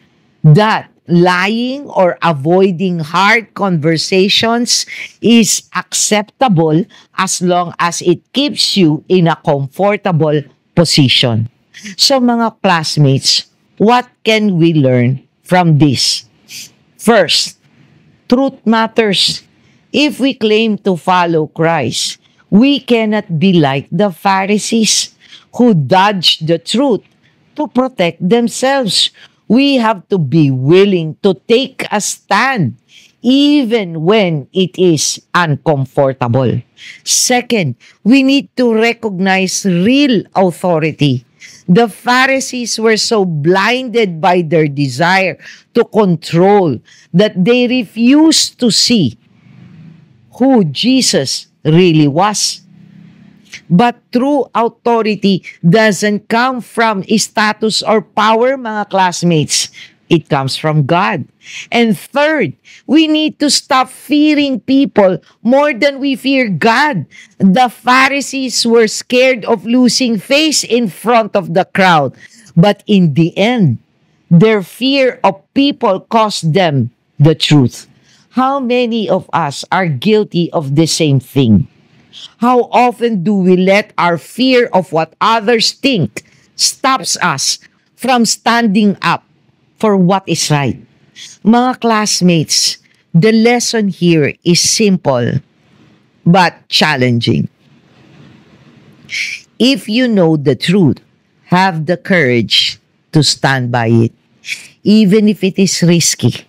that lying or avoiding hard conversations is acceptable as long as it keeps you in a comfortable position. So mga classmates, what can we learn from this? First, truth matters. If we claim to follow Christ, we cannot be like the Pharisees who dodged the truth to protect themselves. We have to be willing to take a stand even when it is uncomfortable. Second, we need to recognize real authority. The Pharisees were so blinded by their desire to control that they refused to see who Jesus really was. But true authority doesn't come from status or power, mga classmates. It comes from God. And third, we need to stop fearing people more than we fear God. The Pharisees were scared of losing face in front of the crowd. But in the end, Their fear of people cost them the truth. How many of us are guilty of the same thing? How often do we let our fear of what others think stops us from standing up for what is right? Mga classmates, the lesson here is simple but challenging. If you know the truth, have the courage to stand by it, even if it is risky,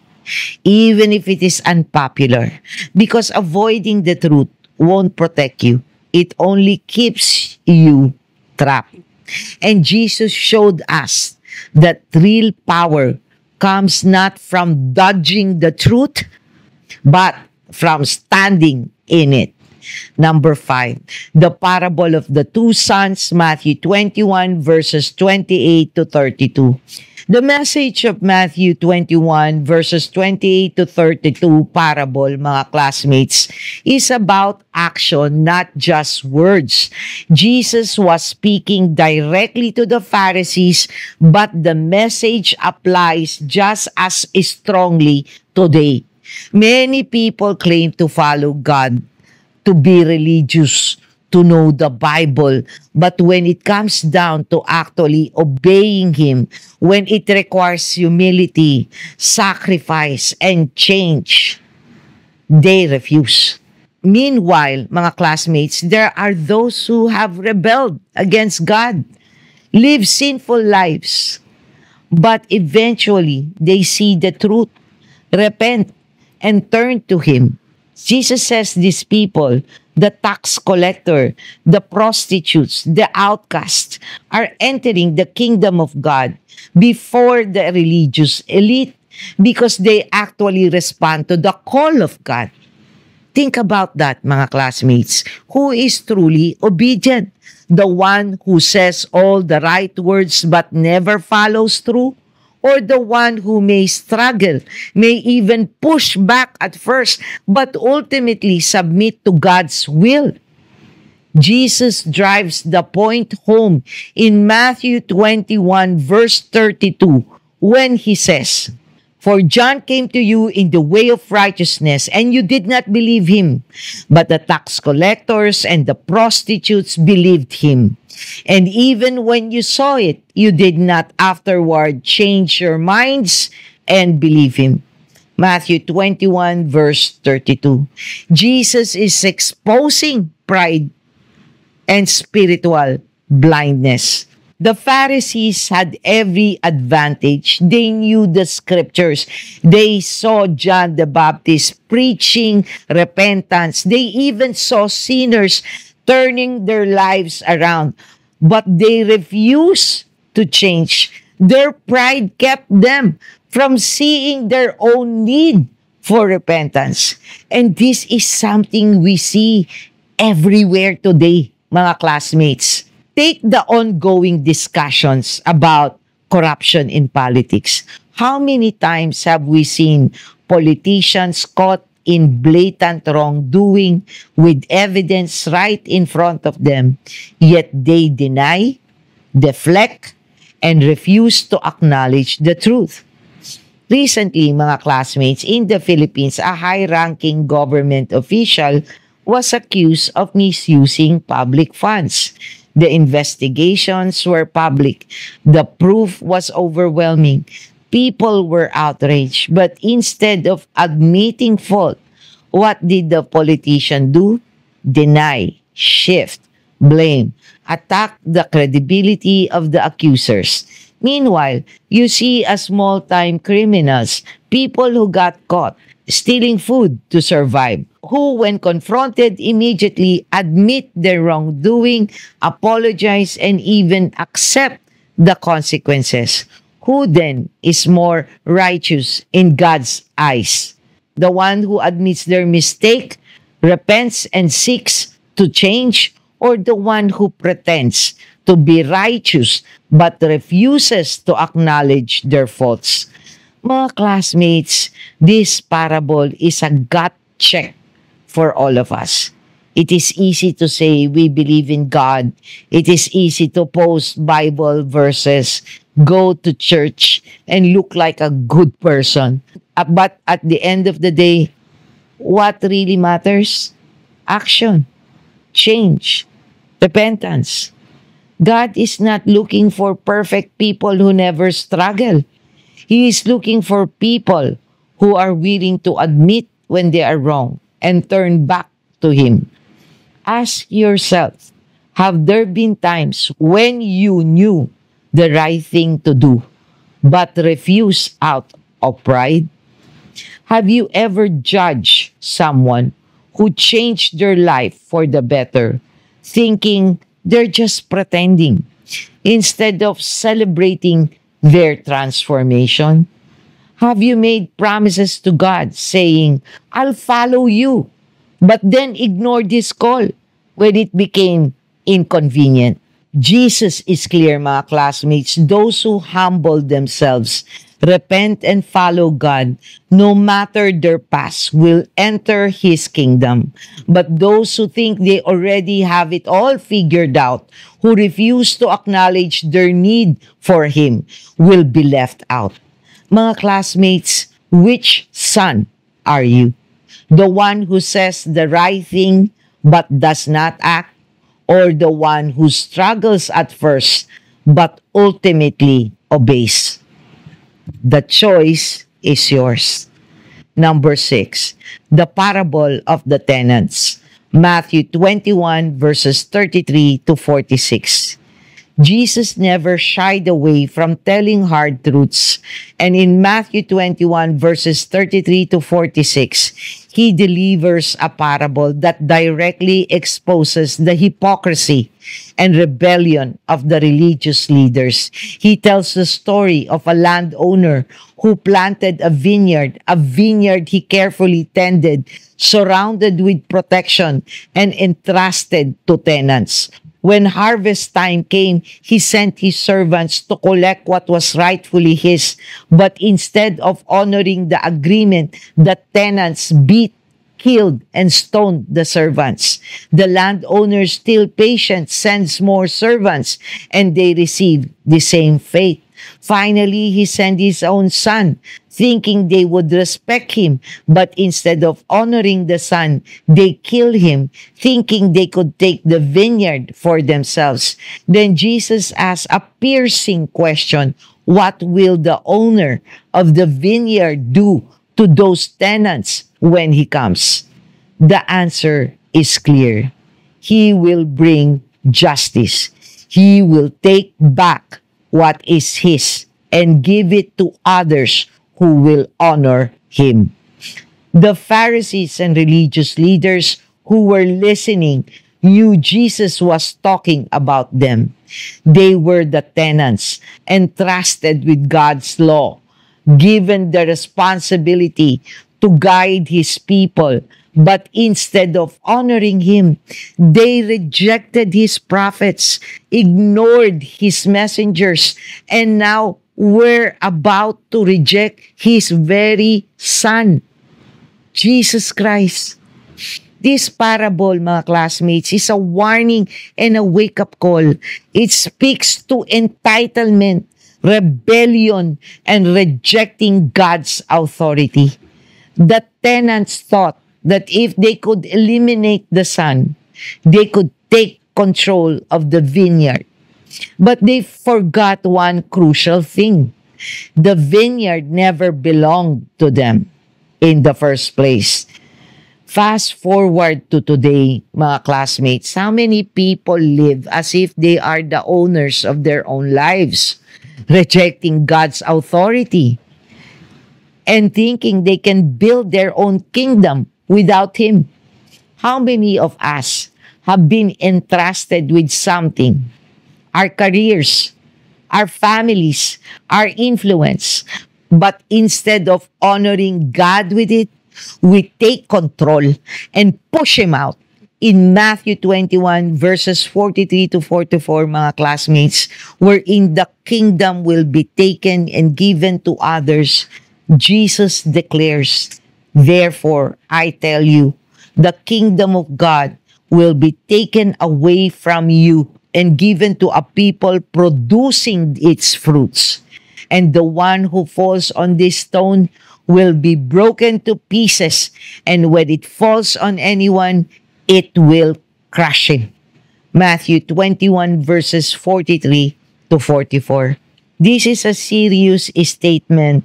even if it is unpopular, because avoiding the truth won't protect you. It only keeps you trapped. And Jesus showed us that real power comes not from dodging the truth, but from standing in it. Number 5, the parable of the two sons, Matthew 21 verses 28 to 32. The message of Matthew 21 verses 28 to 32 parable, mga classmates, is about action, not just words. Jesus was speaking directly to the Pharisees, but the message applies just as strongly today. Many people claim to follow God, to be religious, to know the Bible. But when it comes down to actually obeying Him, when it requires humility, sacrifice, and change, they refuse. Meanwhile, mga classmates, there are those who have rebelled against God, live sinful lives, but eventually they see the truth, repent, and turn to Him. Jesus says these people, the tax collector, the prostitutes, the outcasts, are entering the kingdom of God before the religious elite because they actually respond to the call of God. Think about that, mga classmates. Who is truly obedient? The one who says all the right words but never follows through? Or the one who may struggle, may even push back at first, but ultimately submit to God's will? Jesus drives the point home in Matthew 21 verse 32 when He says, "For John came to you in the way of righteousness, and you did not believe him. But the tax collectors and the prostitutes believed him. And even when you saw it, you did not afterward change your minds and believe him." Matthew 21 verse 32. Jesus is exposing pride and spiritual blindness. The Pharisees had every advantage. They knew the scriptures. They saw John the Baptist preaching repentance. They even saw sinners turning their lives around. But they refused to change. Their pride kept them from seeing their own need for repentance. And this is something we see everywhere today, mga classmates. Take the ongoing discussions about corruption in politics. How many times have we seen politicians caught in blatant wrongdoing with evidence right in front of them, yet they deny, deflect, and refuse to acknowledge the truth? Recently, mga classmates, in the Philippines, a high-ranking government official was accused of misusing public funds. The investigations were public. The proof was overwhelming. People were outraged. But instead of admitting fault, what did the politician do? Deny, shift, blame, attack the credibility of the accusers. Meanwhile, you see small-time criminals, people who got caught stealing food to survive, who, when confronted, immediately admit their wrongdoing, apologize, and even accept the consequences. Who then is more righteous in God's eyes? The one who admits their mistake, repents, and seeks to change, or the one who pretends to be righteous but refuses to acknowledge their faults? Mga classmates, this parable is a gut check for all of us. It is easy to say we believe in God. It is easy to post Bible verses, go to church, and look like a good person. But at the end of the day, what really matters? Action, change, repentance. God is not looking for perfect people who never struggle. He is looking for people who are willing to admit when they are wrong and turn back to Him. Ask yourself, have there been times when you knew the right thing to do but refused out of pride? Have you ever judged someone who changed their life for the better, thinking they're just pretending, instead of celebrating their transformation? Have you made promises to God saying, I'll follow you, but then ignored His call when it became inconvenient? Jesus is clear, mga classmates. Those who humble themselves, repent, and follow God, no matter their past, will enter His kingdom. But those who think they already have it all figured out, who refuse to acknowledge their need for Him, will be left out. Mga classmates, which son are you? The one who says the right thing but does not act, or the one who struggles at first but ultimately obeys? The choice is yours. Number 6, the parable of the tenants. Matthew 21 verses 33 to 46. Jesus never shied away from telling hard truths. And in Matthew 21 verses 33 to 46, He delivers a parable that directly exposes the hypocrisy and rebellion of the religious leaders. He tells the story of a landowner who planted a vineyard he carefully tended, surrounded with protection, and entrusted to tenants. When harvest time came, he sent his servants to collect what was rightfully his. But instead of honoring the agreement, the tenants beat, killed, and stoned the servants. The landowner, still patient, sends more servants, and they receive the same fate. Finally, he sent his own son, thinking they would respect him. But instead of honoring the son, they kill him, thinking they could take the vineyard for themselves. Then Jesus asked a piercing question: what will the owner of the vineyard do to those tenants when he comes? The answer is clear. He will bring justice. He will take back what is his and give it to others who will honor him. The Pharisees and religious leaders who were listening knew Jesus was talking about them. They were the tenants entrusted with God's law, given the responsibility to guide His people. But instead of honoring Him, they rejected His prophets, ignored His messengers, and now were about to reject His very Son, Jesus Christ. This parable, mga classmates, is a warning and a wake-up call. It speaks to entitlement, rebellion, and rejecting God's authority. The tenants thought that if they could eliminate the son, they could take control of the vineyard. But they forgot one crucial thing. The vineyard never belonged to them in the first place. Fast forward to today, mga classmates, how many people live as if they are the owners of their own lives, rejecting God's authority and thinking they can build their own kingdom without Him? How many of us have been entrusted with something? Our careers, our families, our influence. But instead of honoring God with it, we take control and push Him out. In Matthew 21 verses 43 to 44, mga classmates, wherein the kingdom will be taken and given to others, Jesus declares, therefore, I tell you, the kingdom of God will be taken away from you and given to a people producing its fruits. And the one who falls on this stone will be broken to pieces, and when it falls on anyone, it will crush him. Matthew 21 verses 43 to 44. This is a serious statement.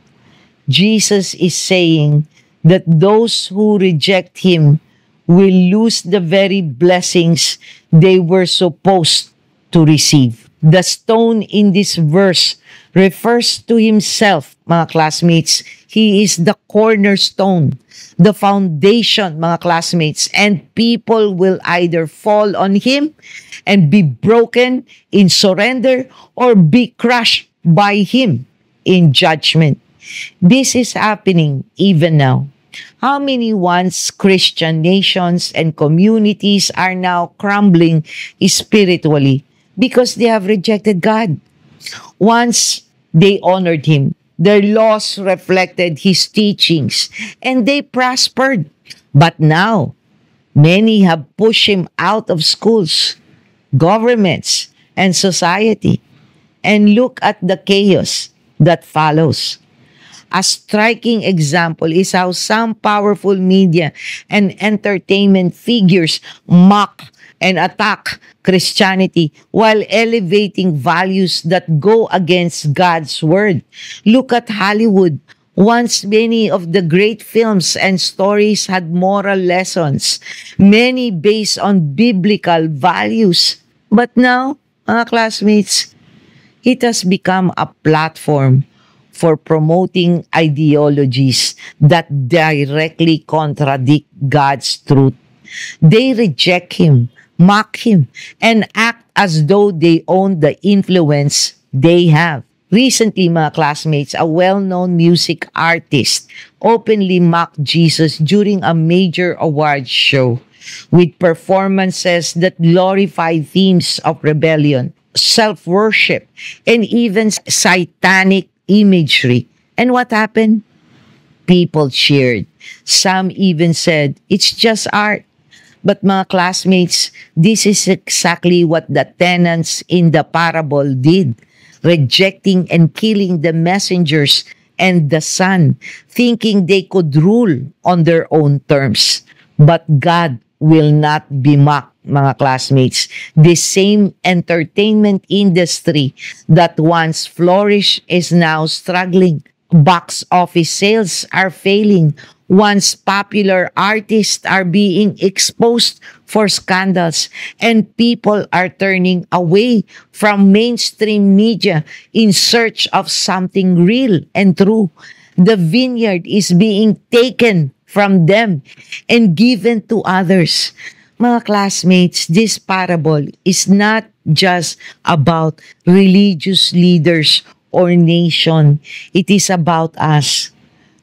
Jesus is saying that those who reject him will lose the very blessings they were supposed to receive. The stone in this verse refers to himself, mga classmates. He is the cornerstone, the foundation, mga classmates, and people will either fall on him and be broken in surrender or be crushed by him in judgment. This is happening even now. How many once Christian nations and communities are now crumbling spiritually because they have rejected God? Once they honored him, their laws reflected his teachings, and they prospered. But now, many have pushed him out of schools, governments, and society. And look at the chaos that follows. A striking example is how some powerful media and entertainment figures mock and attack Christianity while elevating values that go against God's word. Look at Hollywood. Once many of the great films and stories had moral lessons, many based on biblical values. But now, mga classmates, it has become a platform for promoting ideologies that directly contradict God's truth. They reject him, mock him, and act as though they own the influence they have. Recently, mga classmates, a well-known music artist openly mocked Jesus during a major awards show with performances that glorify themes of rebellion, self-worship, and even satanic imagery. And what happened? People cheered. Some even said, it's just art. But mga classmates, this is exactly what the tenants in the parable did, rejecting and killing the messengers and the Son, thinking they could rule on their own terms. But God will not be mocked, mga classmates. The same entertainment industry that once flourished is now struggling. Box office sales are failing. Once popular artists are being exposed for scandals, and people are turning away from mainstream media in search of something real and true. The vineyard is being taken from them and given to others. Mga classmates, this parable is not just about religious leaders or nation. It is about us.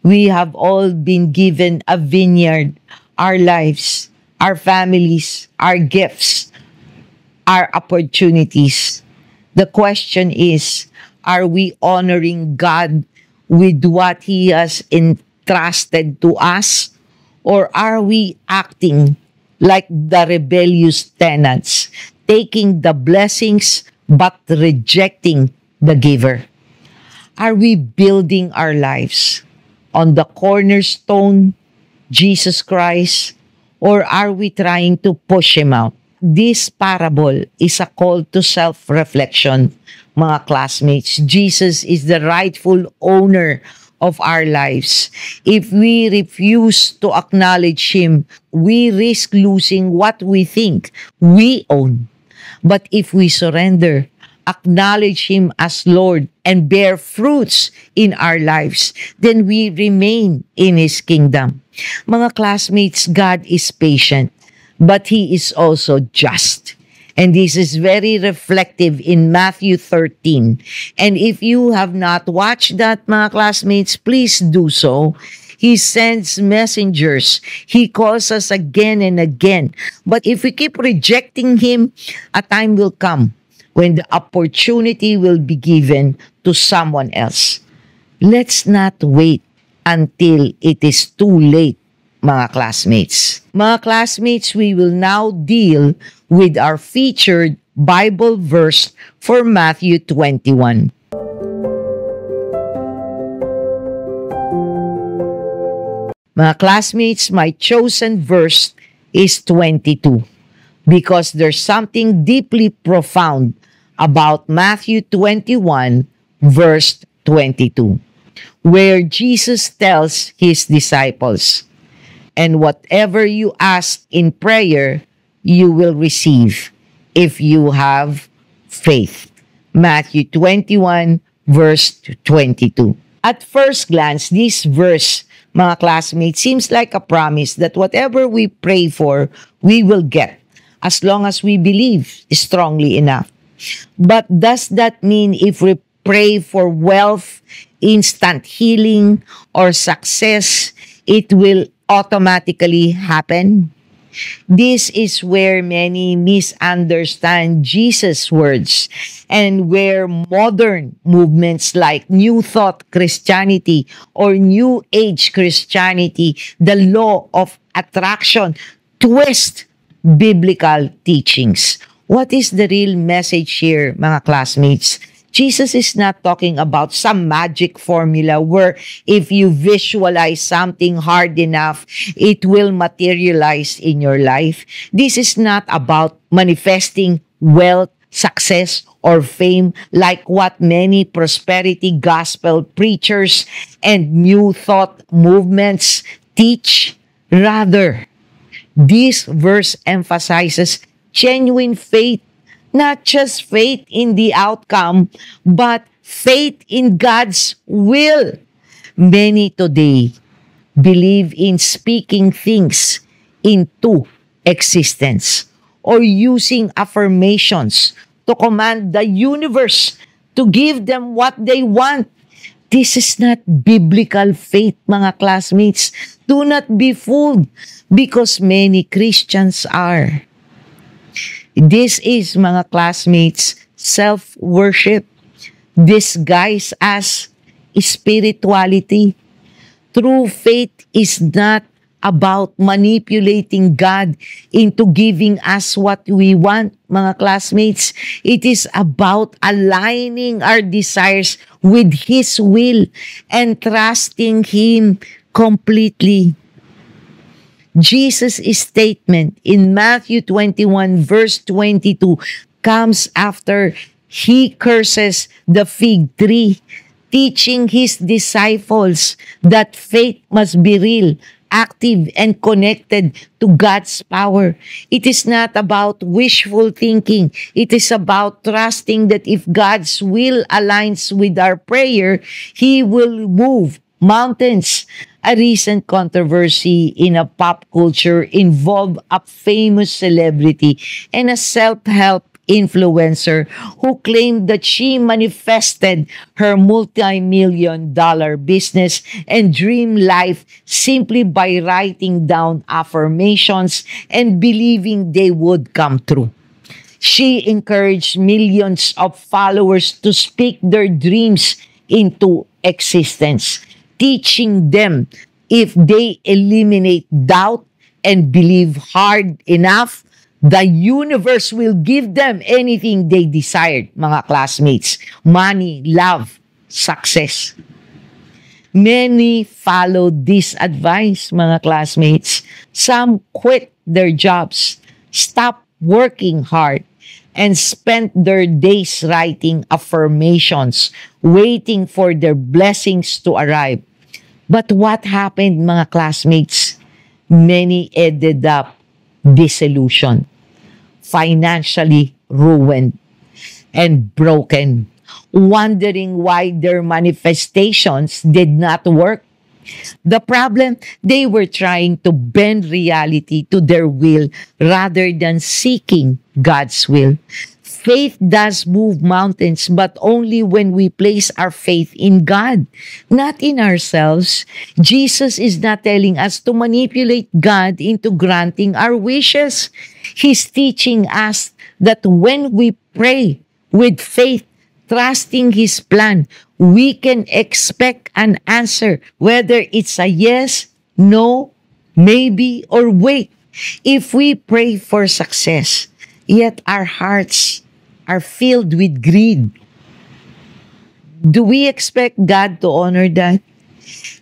We have all been given a vineyard, our lives, our families, our gifts, our opportunities. The question is, are we honoring God with what He has entrusted to us? Or are we acting like the rebellious tenants, taking the blessings but rejecting the giver? Are we building our lives on the cornerstone, Jesus Christ, or are we trying to push Him out? This parable is a call to self-reflection, mga classmates. Jesus is the rightful owner of our lives. If we refuse to acknowledge Him, we risk losing what we think we own. But if we surrender, acknowledge Him as Lord, and bear fruits in our lives, then we remain in His kingdom. Mga classmates, God is patient, but He is also just. And this is very reflective in Matthew 13. And if you have not watched that, mga classmates, please do so. He sends messengers. He calls us again and again. But if we keep rejecting Him, a time will come when the opportunity will be given to someone else. Let's not wait until it is too late, mga classmates. Mga classmates, we will now deal with our featured Bible verse for Matthew 21. Mga classmates, my chosen verse is 22 because there's something deeply profound about Matthew 21 verse 22, where Jesus tells his disciples, "And whatever you ask in prayer, you will receive if you have faith." Matthew 21 verse 22. At first glance, this verse, mga classmates, seems like a promise that whatever we pray for, we will get, as long as we believe strongly enough. But does that mean if we pray for wealth, instant healing, or success, it will automatically happen? This is where many misunderstand Jesus' words and where modern movements like New Thought Christianity or New Age Christianity, the law of attraction, twist biblical teachings. What is the real message here, mga classmates? Jesus is not talking about some magic formula where if you visualize something hard enough, it will materialize in your life. This is not about manifesting wealth, success, or fame like what many prosperity gospel preachers and new thought movements teach. Rather, this verse emphasizes genuine faith. Not just faith in the outcome, but faith in God's will. Many today believe in speaking things into existence or using affirmations to command the universe to give them what they want. This is not biblical faith, mga classmates. Do not be fooled because many Christians are. This is, mga classmates, self-worship disguised as spirituality. True faith is not about manipulating God into giving us what we want, mga classmates. It is about aligning our desires with His will and trusting Him completely. Jesus' statement in Matthew 21 verse 22 comes after He curses the fig tree, teaching His disciples that faith must be real, active, and connected to God's power. It is not about wishful thinking. It is about trusting that if God's will aligns with our prayer, He will move mountains. A recent controversy in a pop culture involved a famous celebrity and a self-help influencer who claimed that she manifested her multi-million-dollar business and dream life simply by writing down affirmations and believing they would come true. She encouraged millions of followers to speak their dreams into existence, teaching them if they eliminate doubt and believe hard enough, the universe will give them anything they desired, mga classmates. Money, love, success. Many followed this advice, mga classmates. Some quit their jobs, stopped working hard, and spent their days writing affirmations, waiting for their blessings to arrive. But what happened, mga classmates? Many ended up disillusioned, financially ruined, and broken, wondering why their manifestations did not work. The problem, they were trying to bend reality to their will rather than seeking God's will. Faith does move mountains, but only when we place our faith in God, not in ourselves. Jesus is not telling us to manipulate God into granting our wishes. He's teaching us that when we pray with faith, trusting His plan, we can expect an answer, whether it's a yes, no, maybe, or wait. If we pray for success, yet our hearts are filled with greed, do we expect God to honor that?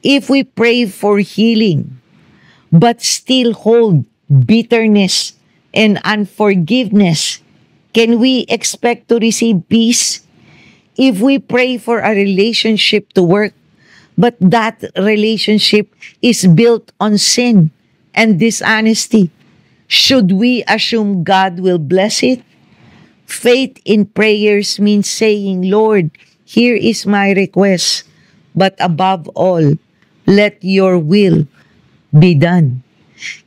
If we pray for healing, but still hold bitterness and unforgiveness, can we expect to receive peace? If we pray for a relationship to work, but that relationship is built on sin and dishonesty, should we assume God will bless it? Faith in prayers means saying, Lord, here is my request, but above all, let your will be done.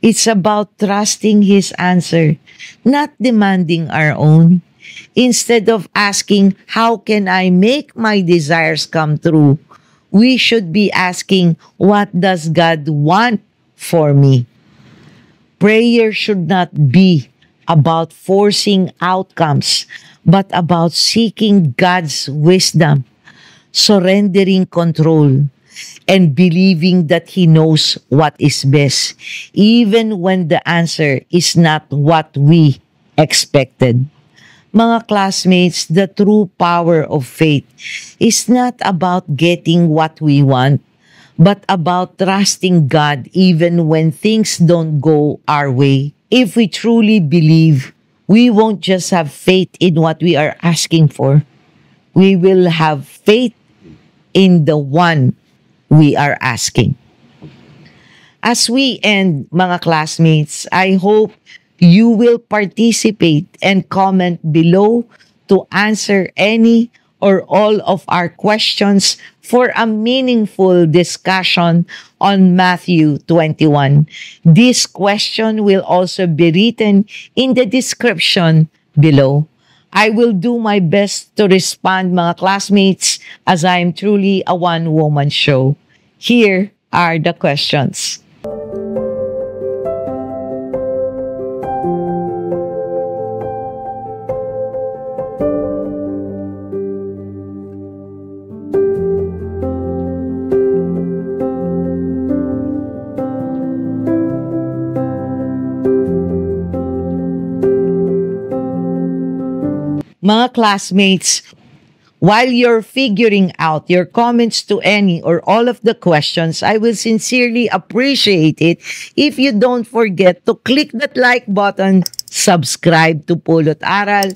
It's about trusting His answer, not demanding our own. Instead of asking, how can I make my desires come true? We should be asking, what does God want for me? Prayer should not be about forcing outcomes, but about seeking God's wisdom, surrendering control, and believing that He knows what is best, even when the answer is not what we expected. Mga classmates, the true power of faith is not about getting what we want, but about trusting God even when things don't go our way. If we truly believe, we won't just have faith in what we are asking for. We will have faith in the one we are asking. As we end, mga classmates, I hope you will participate and comment below to answer any or all of our questions for a meaningful discussion on Matthew 21. This question will also be written in the description below. I will do my best to respond, mga classmates, as I am truly a one-woman show. Here are the questions. Mga classmates, while you're figuring out your comments to any or all of the questions, I will sincerely appreciate it if you don't forget to click that like button, subscribe to Pulot Aral,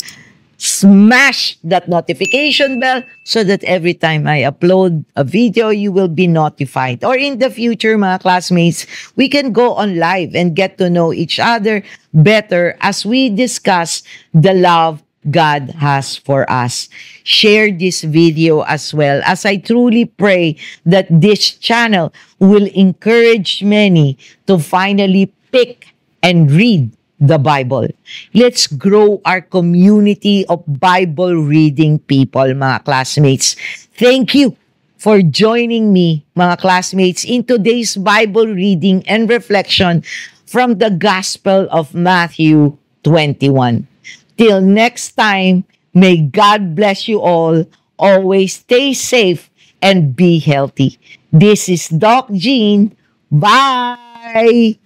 smash that notification bell so that every time I upload a video, you will be notified. Or in the future, mga classmates, we can go on live and get to know each other better as we discuss the love God has for us. Share this video as well, as I truly pray that this channel will encourage many to finally pick and read the Bible. Let's grow our community of Bible reading people, mga classmates. Thank you for joining me, mga classmates, in today's Bible reading and reflection from the Gospel of Matthew 21. Till next time, may God bless you all. Always stay safe and be healthy. This is Doc Jean. Bye!